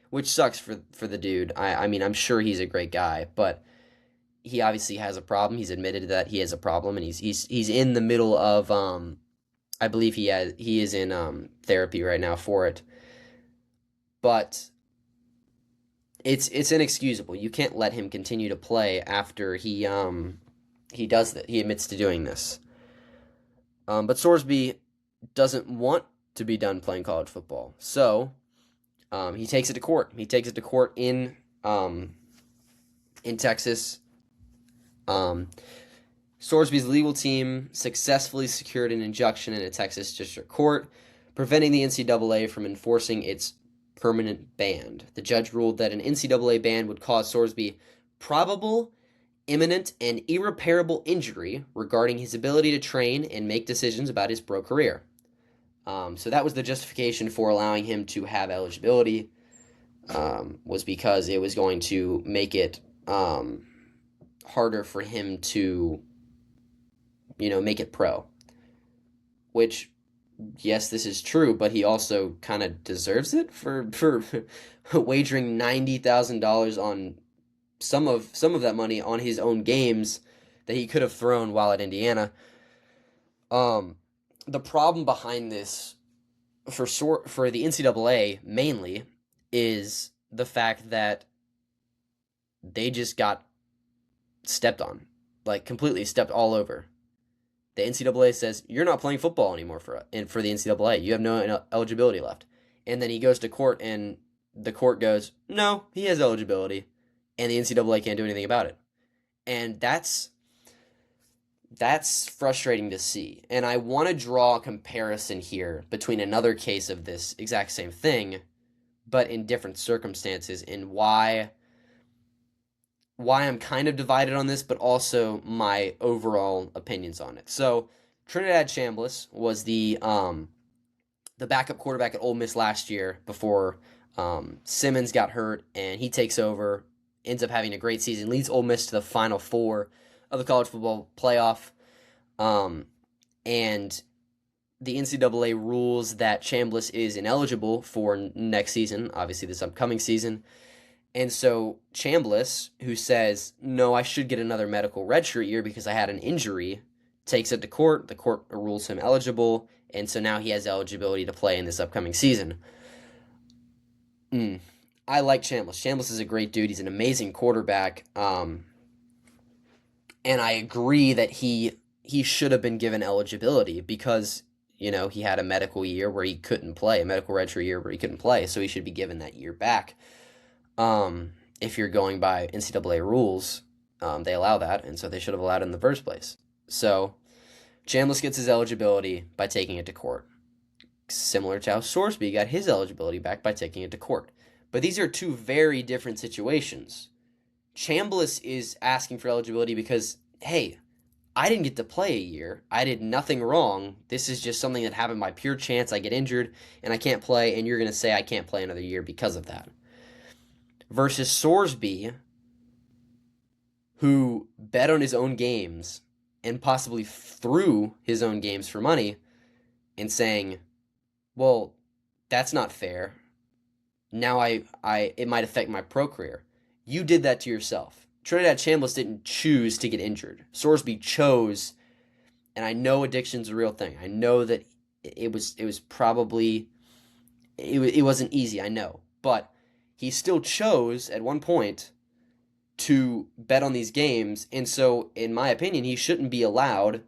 which sucks for the dude. I mean, I'm sure he's a great guy, but he obviously has a problem. He's admitted that he has a problem, and he's in the middle of I believe he is in therapy right now for it. But it's inexcusable. You can't let him continue to play after he does that. He admits to doing this. But Sorsby doesn't want to be done playing college football, so he takes it to court. He takes it to court in Texas. Sorsby's legal team successfully secured an injunction in a Texas district court, preventing the NCAA from enforcing its permanent ban. The judge ruled that an NCAA ban would cause Sorsby probable, imminent, and irreparable injury regarding his ability to train and make decisions about his pro career. So that was the justification for allowing him to have eligibility, was because it was going to make it harder for him to, make it pro. Which, yes, this is true, but he also kind of deserves it for wagering $90,000 on some of that money on his own games that he could have thrown while at Indiana. The problem behind this for the NCAA mainly is the fact that they just got stepped on, like completely stepped all over. The NCAA says, you're not playing football anymore for the NCAA. You have no eligibility left. And then he goes to court, and the court goes, no, he has eligibility. And the NCAA can't do anything about it. And that's frustrating to see. And I want to draw a comparison here between another case of this exact same thing, but in different circumstances, and why I'm kind of divided on this, but also my overall opinions on it. So Trinidad Chambliss was the backup quarterback at Ole Miss last year before Simmons got hurt, and he takes over, ends up having a great season, leads Ole Miss to the Final Four of the college football playoff, and the NCAA rules that Chambliss is ineligible for next season, obviously this upcoming season. And so Chambliss, who says, no, I should get another medical redshirt year because I had an injury, takes it to court. The court rules him eligible, and so now he has eligibility to play in this upcoming season. I like Chambliss. Chambliss is a great dude. He's an amazing quarterback. And I agree that he should have been given eligibility because, he had a medical year where he couldn't play, a medical redshirt year where he couldn't play, so he should be given that year back. If you're going by NCAA rules, they allow that, and so they should have allowed it in the first place. So Chambliss gets his eligibility by taking it to court, similar to how Sorsby got his eligibility back by taking it to court. But these are two very different situations. Chambliss is asking for eligibility because, hey, I didn't get to play a year. I did nothing wrong. This is just something that happened by pure chance. I get injured, and I can't play, and you're going to say I can't play another year because of that. Versus Sorsby, who bet on his own games and possibly threw his own games for money and saying, well, that's not fair. Now it might affect my pro career. You did that to yourself. Trinidad Chambliss didn't choose to get injured. Sorsby chose, and I know addiction's a real thing. I know that it wasn't easy, I know. But he still chose at one point to bet on these games, and so, in my opinion, he shouldn't be allowed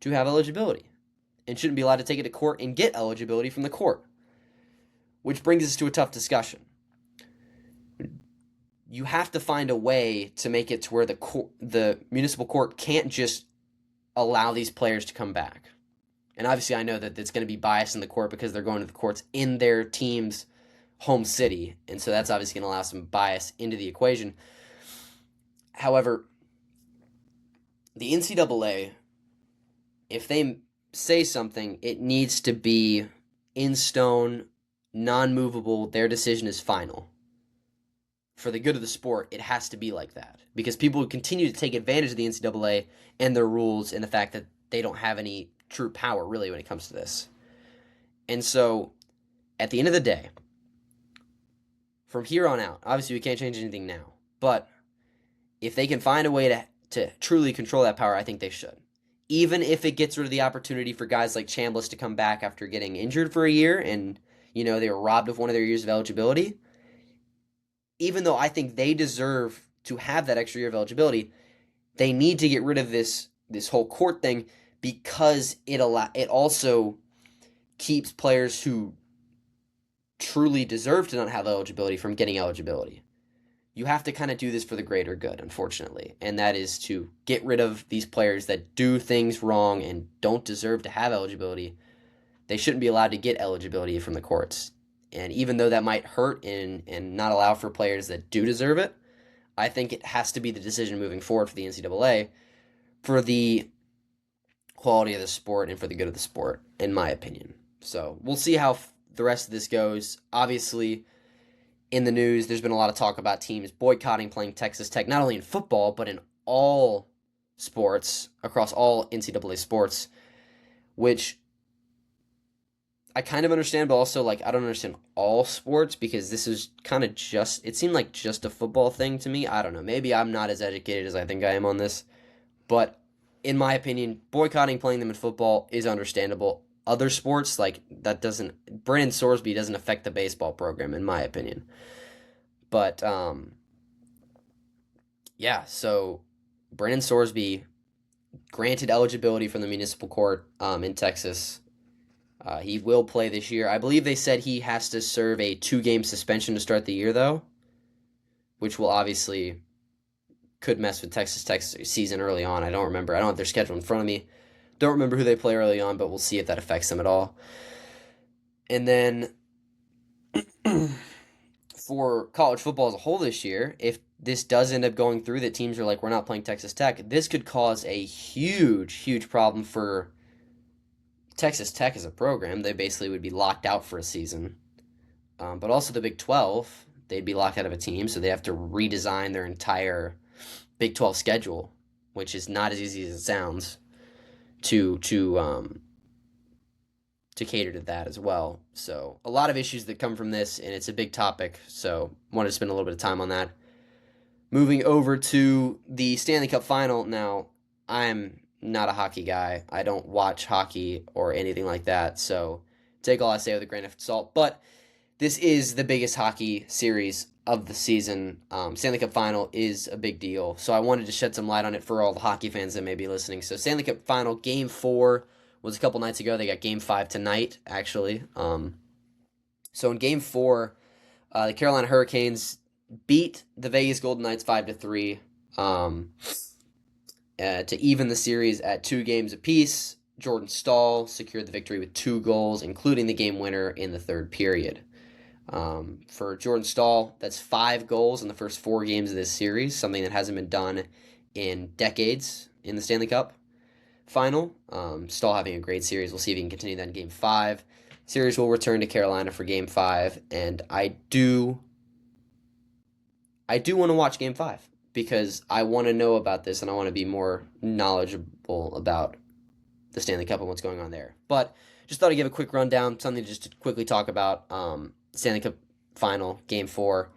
to have eligibility and shouldn't be allowed to take it to court and get eligibility from the court. Which brings us to a tough discussion. you have to find a way to make it to where the municipal court can't just allow these players to come back. And obviously, I know that it's going to be biased in the court because they're going to the courts in their team's home city, and so that's obviously going to allow some bias into the equation. However, the NCAA, if they say something, it needs to be in stone, non-movable. Their decision is final. For the good of the sport, it has to be like that, because people would continue to take advantage of the NCAA and their rules and the fact that they don't have any true power, really, when it comes to this. And so, at the end of the day, from here on out, obviously we can't change anything now, but if they can find a way to truly control that power, I think they should. Even if it gets rid of the opportunity for guys like Chambliss to come back after getting injured for a year and, they were robbed of one of their years of eligibility, even though I think they deserve to have that extra year of eligibility, they need to get rid of this whole court thing, because it also keeps players who truly deserve to not have eligibility from getting eligibility. You have to kind of do this for the greater good, unfortunately, and that is to get rid of these players that do things wrong and don't deserve to have eligibility. They shouldn't be allowed to get eligibility from the courts. And even though that might hurt and not allow for players that do deserve it, I think it has to be the decision moving forward for the NCAA for the quality of the sport and for the good of the sport, in my opinion. So we'll see how the rest of this goes. Obviously, in the news, there's been a lot of talk about teams boycotting playing Texas Tech, not only in football, but in all sports, across all NCAA sports, which I kind of understand, but also, I don't understand all sports, because this is kind of it seemed like just a football thing to me. I don't know. Maybe I'm not as educated as I think I am on this, but in my opinion, boycotting playing them in football is understandable. Other sports, Brandon Sorbsy doesn't affect the baseball program, in my opinion. But, so Brandon Sorbsy granted eligibility from the municipal court in Texas. He will play this year. I believe they said he has to serve a 2-game suspension to start the year, though, which will obviously could mess with Texas Tech's season early on. I don't remember. I don't have their schedule in front of me. Don't remember who they play early on, but we'll see if that affects them at all. And then for college football as a whole this year, if this does end up going through, that teams are like, we're not playing Texas Tech, this could cause a huge, huge problem for Texas Tech as a program. They basically would be locked out for a season. But also the Big 12, they'd be locked out of a team, so they have to redesign their entire Big 12 schedule, which is not as easy as it sounds, to cater to that as well. So a lot of issues that come from this, and it's a big topic, so wanted to spend a little bit of time on that. Moving over to the Stanley Cup Final. Now, I'm not a hockey guy. I don't watch hockey or anything like that, so take all I say with a grain of salt. But this is the biggest hockey series of the season. Stanley Cup Final is a big deal, so I wanted to shed some light on it for all the hockey fans that may be listening. So Stanley Cup Final, Game 4 was a couple nights ago. They got Game 5 tonight, actually. So in Game 4, the Carolina Hurricanes beat the Vegas Golden Knights 5-3 to even the series at 2 games apiece. Jordan Staal secured the victory with 2 goals, including the game winner in the third period. For Jordan Staal, that's 5 goals in the first 4 games of this series, something that hasn't been done in decades in the Stanley Cup Final. Staal having a great series. We'll see if he can continue that in Game 5. Series will return to Carolina for Game 5, and I do want to watch Game 5 because I want to know about this and I want to be more knowledgeable about the Stanley Cup and what's going on there. But just thought I'd give a quick rundown, something just to quickly talk about. Stanley Cup Final, Game 4.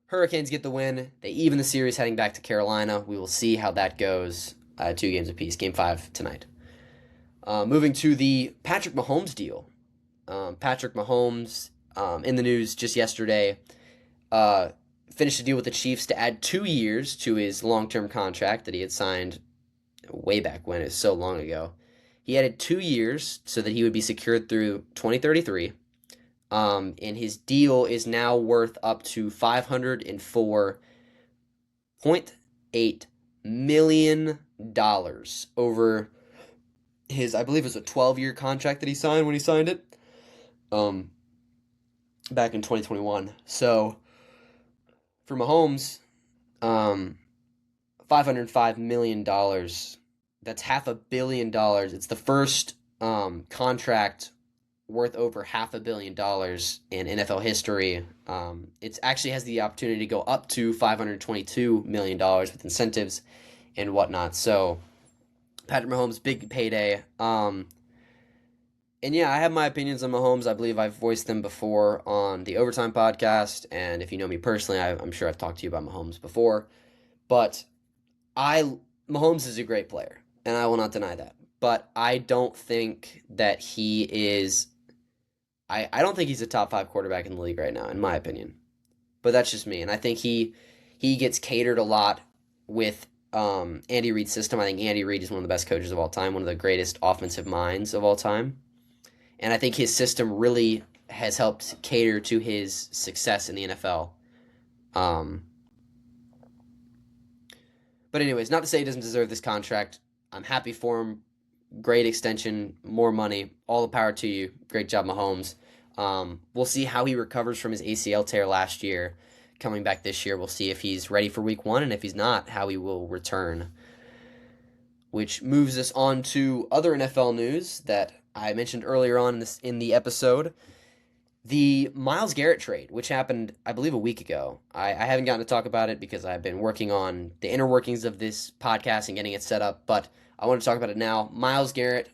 Hurricanes get the win. They even the series heading back to Carolina. We will see how that goes. 2 games apiece. Game 5 tonight. Moving to the Patrick Mahomes deal. Patrick Mahomes, in the news just yesterday, finished a deal with the Chiefs to add 2 years to his long-term contract that he had signed way back when. It was so long ago. He added 2 years so that he would be secured through 2033. And his deal is now worth up to $504 $0.8 million over his, I believe it was a 12-year contract that he signed when he signed it back in 2021. So for Mahomes, $505 million, that's $500 million. It's the first contract worth over $500 million in NFL history. It actually has the opportunity to go up to $522 million with incentives and whatnot. So Patrick Mahomes, big payday. And yeah, I have my opinions on Mahomes. I believe I've voiced them before on the Overtime podcast. And if you know me personally, I'm sure I've talked to you about Mahomes before. But Mahomes is a great player, and I will not deny that. But I don't think that he is. I don't think he's a top 5 quarterback in the league right now, in my opinion. But that's just me, and I think he gets catered a lot with Andy Reid's system. I think Andy Reid is one of the best coaches of all time, one of the greatest offensive minds of all time, and I think his system really has helped cater to his success in the NFL. But anyways, not to say he doesn't deserve this contract. I'm happy for him. Great extension, more money, all the power to you. Great job, Mahomes. We'll see how he recovers from his ACL tear last year. Coming back this year, we'll see if he's ready for week 1, and if he's not, how he will return. Which moves us on to other NFL news that I mentioned earlier on in the episode. The Myles Garrett trade, which happened, I believe, a week ago. I haven't gotten to talk about it because I've been working on the inner workings of this podcast and getting it set up, but I want to talk about it now. Myles Garrett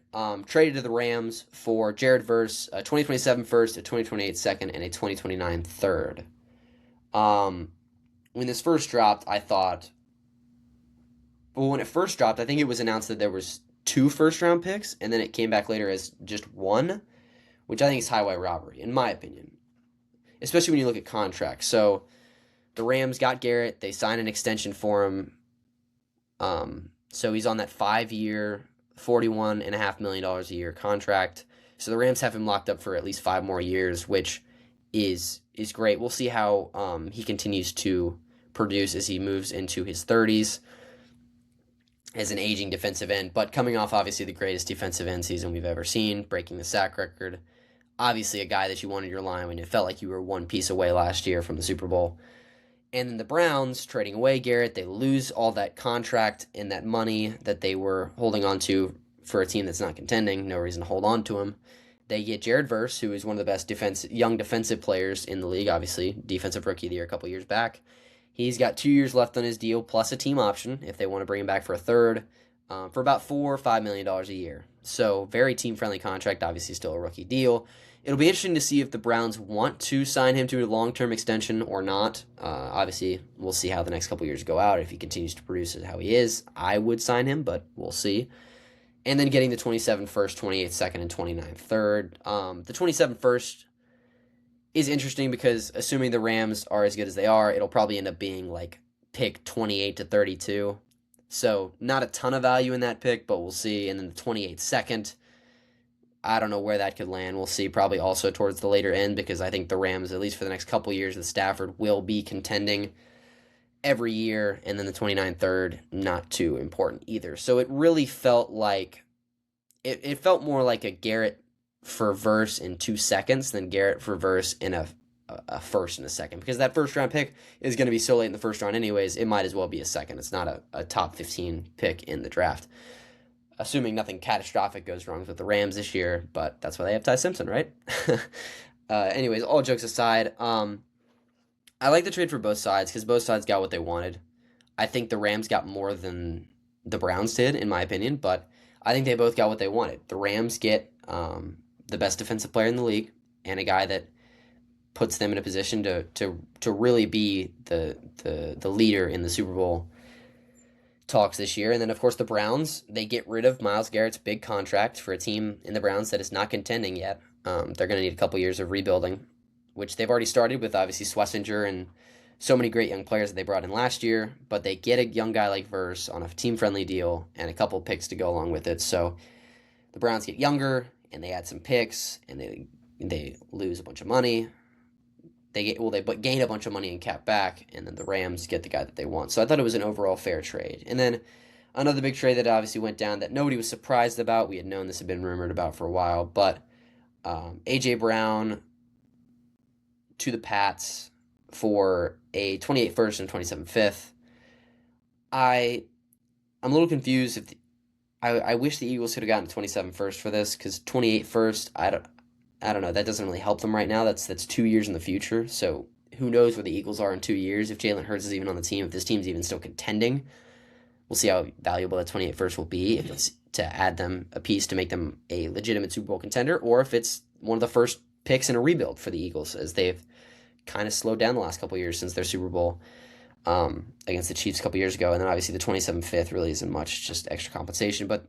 traded to the Rams for Jared Verse, a 2027 first, a 2028 second, and a 2029 third. When this first dropped, I thought... Well, when it first dropped, I think it was announced that there was 2 first-round picks, and then it came back later as just 1, which I think is highway robbery, in my opinion. Especially when you look at contracts. So, the Rams got Garrett. They signed an extension for him. So he's on that 5-year, $41.5 million a year contract. So the Rams have him locked up for at least 5 more years, which is great. We'll see how he continues to produce as he moves into his 30s as an aging defensive end. But coming off, obviously, the greatest defensive end season we've ever seen, breaking the sack record. Obviously, a guy that you wanted your line when it felt like you were one piece away last year from the Super Bowl. And then the Browns, trading away Garrett, they lose all that contract and that money that they were holding on to for a team that's not contending. No reason to hold on to him. They get Jared Verse, who is one of the best young defensive players in the league, obviously. Defensive Rookie of the Year a couple years back. He's got 2 years left on his deal, plus a team option if they want to bring him back for a third, for about $4 or $5 million a year. So, very team-friendly contract, obviously still a rookie deal. It'll be interesting to see if the Browns want to sign him to a long-term extension or not. Obviously, we'll see how the next couple years go out. If he continues to produce as how he is, I would sign him, but we'll see. And then getting the 27 first, 28 second, and 29 third. The 27 first is interesting because assuming the Rams are as good as they are, it'll probably end up being like pick 28 to 32. So not a ton of value in that pick, but we'll see. And then the 28 second, I don't know where that could land. We'll see, probably also towards the later end, because I think the Rams, at least for the next couple years with Stafford, will be contending every year. And then the 29 third, not too important either. So it really felt like, it felt more like a Garrett for Verse in 2 seconds than Garrett for Verse in a first and a second. Because that first round pick is going to be so late in the first round anyways, it might as well be a second. It's not a top 15 pick in the draft. Assuming nothing catastrophic goes wrong with the Rams this year, but that's why they have Ty Simpson, right? Anyways, all jokes aside, I like the trade for both sides because both sides got what they wanted. I think the Rams got more than the Browns did, in my opinion, but I think they both got what they wanted. The Rams get the best defensive player in the league and a guy that puts them in a position to really be the leader in the Super Bowl talks this year. And then, of course, the Browns, they get rid of Myles Garrett's big contract for a team in the Browns that is not contending yet. They're going to need a couple years of rebuilding, which they've already started with, obviously, Schlesinger and so many great young players that they brought in last year. But they get a young guy like Verse on a team-friendly deal and a couple picks to go along with it. So the Browns get younger, and they add some picks, and they lose a bunch of money. But gain a bunch of money in cap back, and then the Rams get the guy that they want. So I thought it was an overall fair trade. And then another big trade that obviously went down that nobody was surprised about. We had known this had been rumored about for a while, but AJ Brown to the Pats for a 28 first and 27 fifth. I'm a little confused if I wish the Eagles could have gotten 27 first for this, because 28 first, I don't know, that doesn't really help them right now. That's 2 years in the future. So who knows where the Eagles are in 2 years, if Jalen Hurts is even on the team, if this team's even still contending. We'll see how valuable that 28 first will be, if it's to add them a piece to make them a legitimate Super Bowl contender, or if it's one of the first picks in a rebuild for the Eagles, as they've kind of slowed down the last couple of years since their Super Bowl against the Chiefs a couple years ago. And then obviously the 27 fifth really isn't much, just extra compensation. But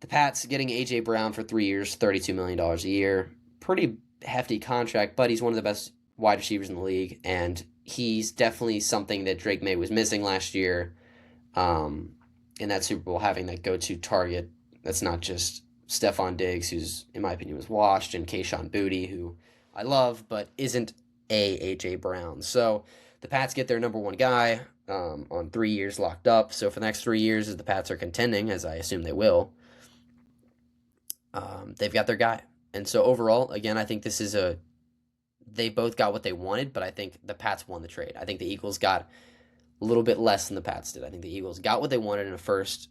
the Pats getting A.J. Brown for 3 years, $32 million a year, pretty hefty contract, but he's one of the best wide receivers in the league, and he's definitely something that Drake May was missing last year in that Super Bowl, having that go-to target that's not just Stephon Diggs, who's, in my opinion, was washed, and Kayshon Boutte, who I love, but isn't A.J. Brown. So the Pats get their number one guy on 3 years locked up. So for the next 3 years, as the Pats are contending, as I assume they will, they've got their guy. And so overall, again, I think they both got what they wanted, but I think the Pats won the trade. I think the Eagles got a little bit less than the Pats did. I think the Eagles got what they wanted in a first,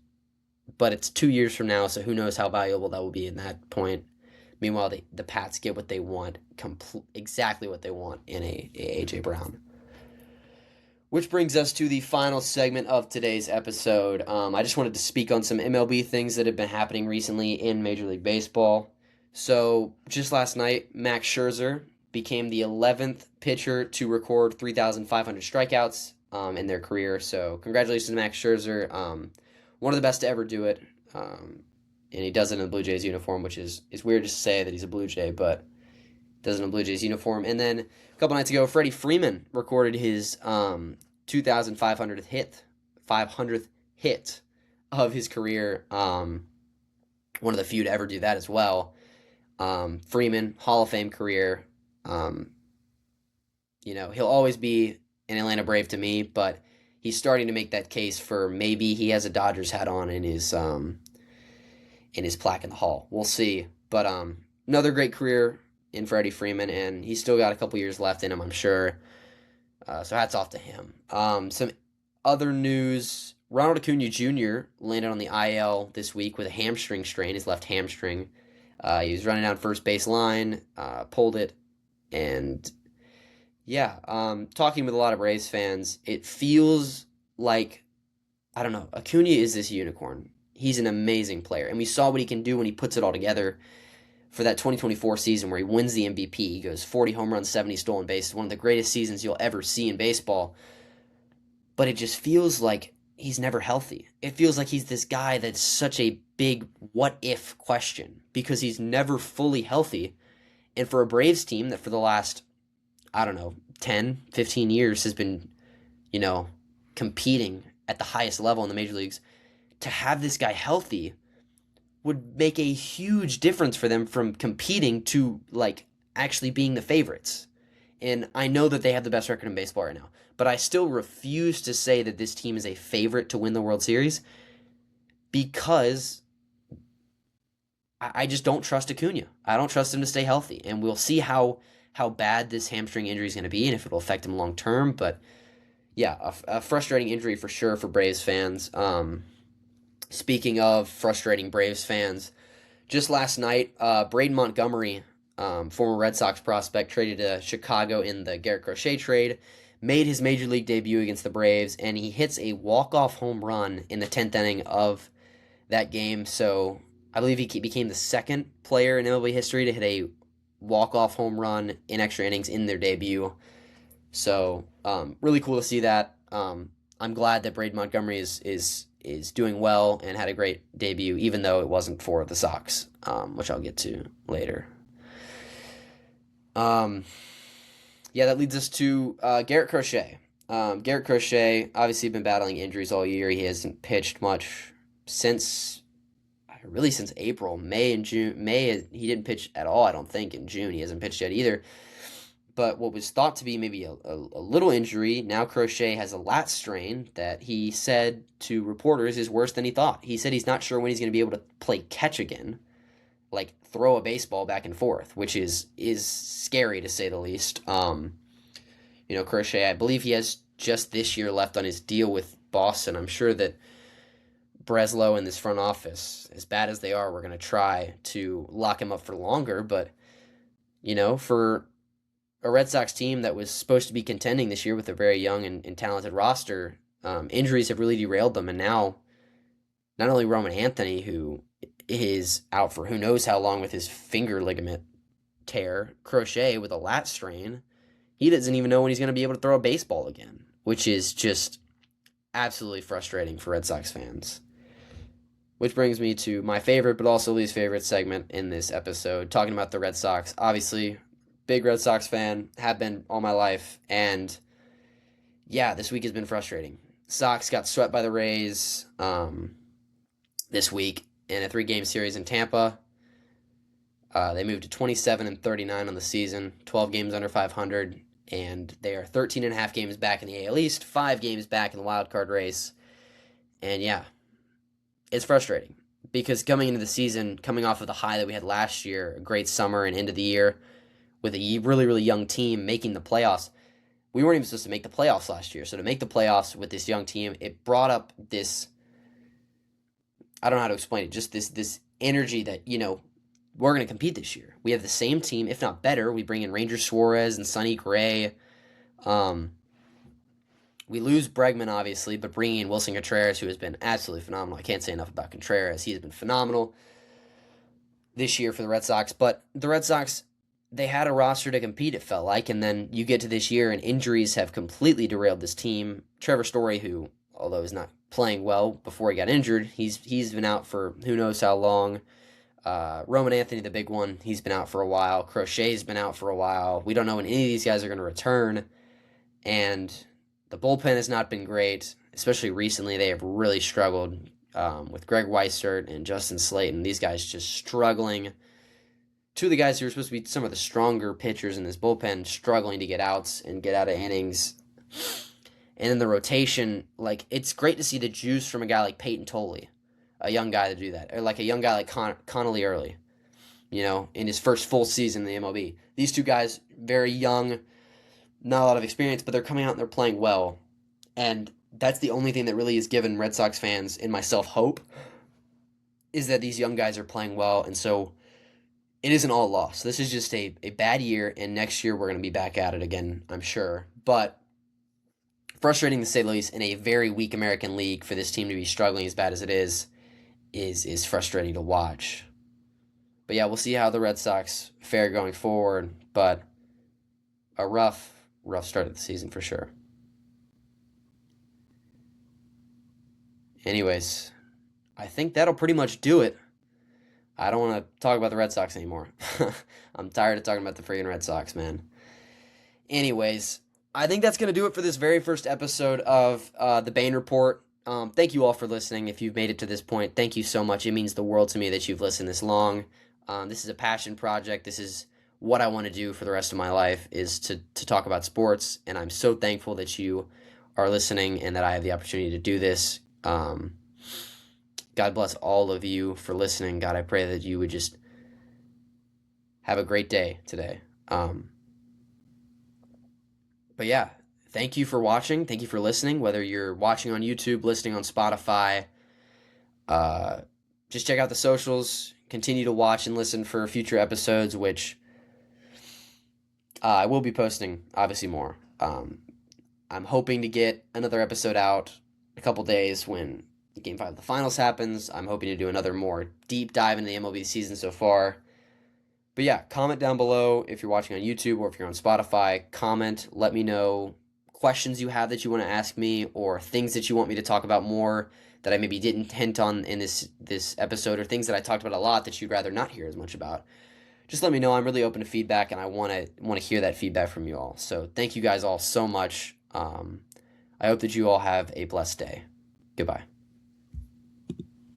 but it's 2 years from now, so who knows how valuable that will be in that point. Meanwhile, the Pats get what they want, exactly what they want in a A.J. Brown. Which brings us to the final segment of today's episode. I just wanted to speak on some MLB things that have been happening recently in Major League Baseball. So, just last night, Max Scherzer became the 11th pitcher to record 3,500 strikeouts in their career. So, congratulations to Max Scherzer. One of the best to ever do it. And he does it in a Blue Jays uniform, which is weird to say that he's a Blue Jay, but does it in a Blue Jays uniform. And then a couple nights ago, Freddie Freeman recorded his 2,500th hit, 500th hit of his career. One of the few to ever do that as well. Freeman, Hall of Fame career. He'll always be an Atlanta Brave to me, but he's starting to make that case for maybe he has a Dodgers hat on in his plaque in the hall. We'll see. But another great career in Freddie Freeman, and he's still got a couple years left in him, I'm sure. So hats off to him. Some other news: Ronald Acuna Jr. landed on the IL this week with a hamstring strain, his left hamstring. He was running down first base line, pulled it, and talking with a lot of Braves fans, it feels like, I don't know, Acuna is this unicorn. He's an amazing player, and we saw what he can do when he puts it all together for that 2024 season where he wins the MVP. He goes 40 home runs, 70 stolen bases, one of the greatest seasons you'll ever see in baseball. But it just feels like he's never healthy. It feels like he's this guy that's such a big what-if question because he's never fully healthy. And for a Braves team that for the last, 10, 15 years has been, competing at the highest level in the major leagues, to have this guy healthy would make a huge difference for them from competing to, actually being the favorites. And I know that they have the best record in baseball right now, but I still refuse to say that this team is a favorite to win the World Series because I just don't trust Acuna. I don't trust him to stay healthy, and we'll see how bad this hamstring injury is going to be and if it'll affect him long term. But yeah, a frustrating injury for sure for Braves fans. Speaking of frustrating Braves fans, just last night, Braden Montgomery, former Red Sox prospect, traded to Chicago in the Garrett Crochet trade, made his major league debut against the Braves, and he hits a walk-off home run in the 10th inning of that game. So I believe he became the second player in MLB history to hit a walk-off home run in extra innings in their debut. So really cool to see that. I'm glad that Braden Montgomery is doing well and had a great debut, even though it wasn't for the Sox, which I'll get to later. That leads us to Garrett Crochet. Garrett Crochet obviously been battling injuries all year. He hasn't pitched much since April. May and June. He didn't pitch at all, I don't think, in June. He hasn't pitched yet either. but what was thought to be maybe a little injury, now Crochet has a lat strain that he said to reporters is worse than he thought. He said he's not sure when he's going to be able to play catch again, like throw a baseball back and forth, which is scary to say the least. Crochet, I believe he has just this year left on his deal with Boston. I'm sure that Breslow and this front office, as bad as they are, we're going to try to lock him up for longer, but for a Red Sox team that was supposed to be contending this year with a very young and talented roster, injuries have really derailed them. And now, not only Roman Anthony, who is out for who knows how long with his finger ligament tear, Crochet with a lat strain, he doesn't even know when he's going to be able to throw a baseball again, which is just absolutely frustrating for Red Sox fans. Which brings me to my favorite, but also least favorite segment in this episode, talking about the Red Sox. Obviously, big Red Sox fan, have been all my life, and yeah, this week has been frustrating. Sox got swept by the Rays this week in a 3-game series in Tampa. They moved to 27-39 on the season, 12 games under 500, and they are 13.5 games back in the AL East, 5 games back in the wild card race, and yeah, it's frustrating because coming into the season, coming off of the high that we had last year, a great summer and end of the year, with a really, really young team making the playoffs. We weren't even supposed to make the playoffs last year. So to make the playoffs with this young team, it brought up this, I don't know how to explain it, just this energy that, we're going to compete this year. We have the same team, if not better. We bring in Ranger Suarez and Sonny Gray. We lose Bregman, obviously, but bringing in Wilson Contreras, who has been absolutely phenomenal. I can't say enough about Contreras. He has been phenomenal this year for the Red Sox. But the Red Sox, they had a roster to compete, it felt like, and then you get to this year and injuries have completely derailed this team. Trevor Story, who, although he's not playing well before he got injured, he's been out for who knows how long. Roman Anthony, the big one, he's been out for a while. Crochet's been out for a while. We don't know when any of these guys are going to return, and the bullpen has not been great, especially recently. They have really struggled with Greg Weissert and Justin Slayton. These guys just struggling. Two of the guys who are supposed to be some of the stronger pitchers in this bullpen struggling to get outs and get out of innings. And in the rotation, it's great to see the juice from a guy like Peyton Tolley, a young guy to do that, or like a young guy like Connolly Early, in his first full season in the MLB. These two guys, very young, not a lot of experience, but they're coming out and they're playing well. And that's the only thing that really has given Red Sox fans and myself hope, is that these young guys are playing well, and so it isn't all lost. This is just a bad year, and next year we're going to be back at it again, I'm sure. But frustrating to say the least, in a very weak American League, for this team to be struggling as bad as it is frustrating to watch. But yeah, we'll see how the Red Sox fare going forward, but a rough start of the season for sure. Anyways, I think that'll pretty much do it. I don't want to talk about the Red Sox anymore. I'm tired of talking about the freaking Red Sox, man. Anyways, I think that's going to do it for this very first episode of the Bain Report. Thank you all for listening. If you've made it to this point, thank you so much. It means the world to me that you've listened this long. This is a passion project. This is what I want to do for the rest of my life, is to talk about sports, and I'm so thankful that you are listening and that I have the opportunity to do this. God bless all of you for listening. God, I pray that you would just have a great day today. But yeah, thank you for watching. Thank you for listening, whether you're watching on YouTube, listening on Spotify. Just check out the socials. Continue to watch and listen for future episodes, which I will be posting, obviously, more. I'm hoping to get another episode out a couple days when Game 5 of the Finals happens. I'm hoping to do another more deep dive into the MLB season so far. But yeah, comment down below if you're watching on YouTube or if you're on Spotify. Comment, let me know questions you have that you want to ask me, or things that you want me to talk about more that I maybe didn't hint on in this episode, or things that I talked about a lot that you'd rather not hear as much about. Just let me know. I'm really open to feedback, and I want to hear that feedback from you all. So thank you guys all so much. I hope that you all have a blessed day. Goodbye.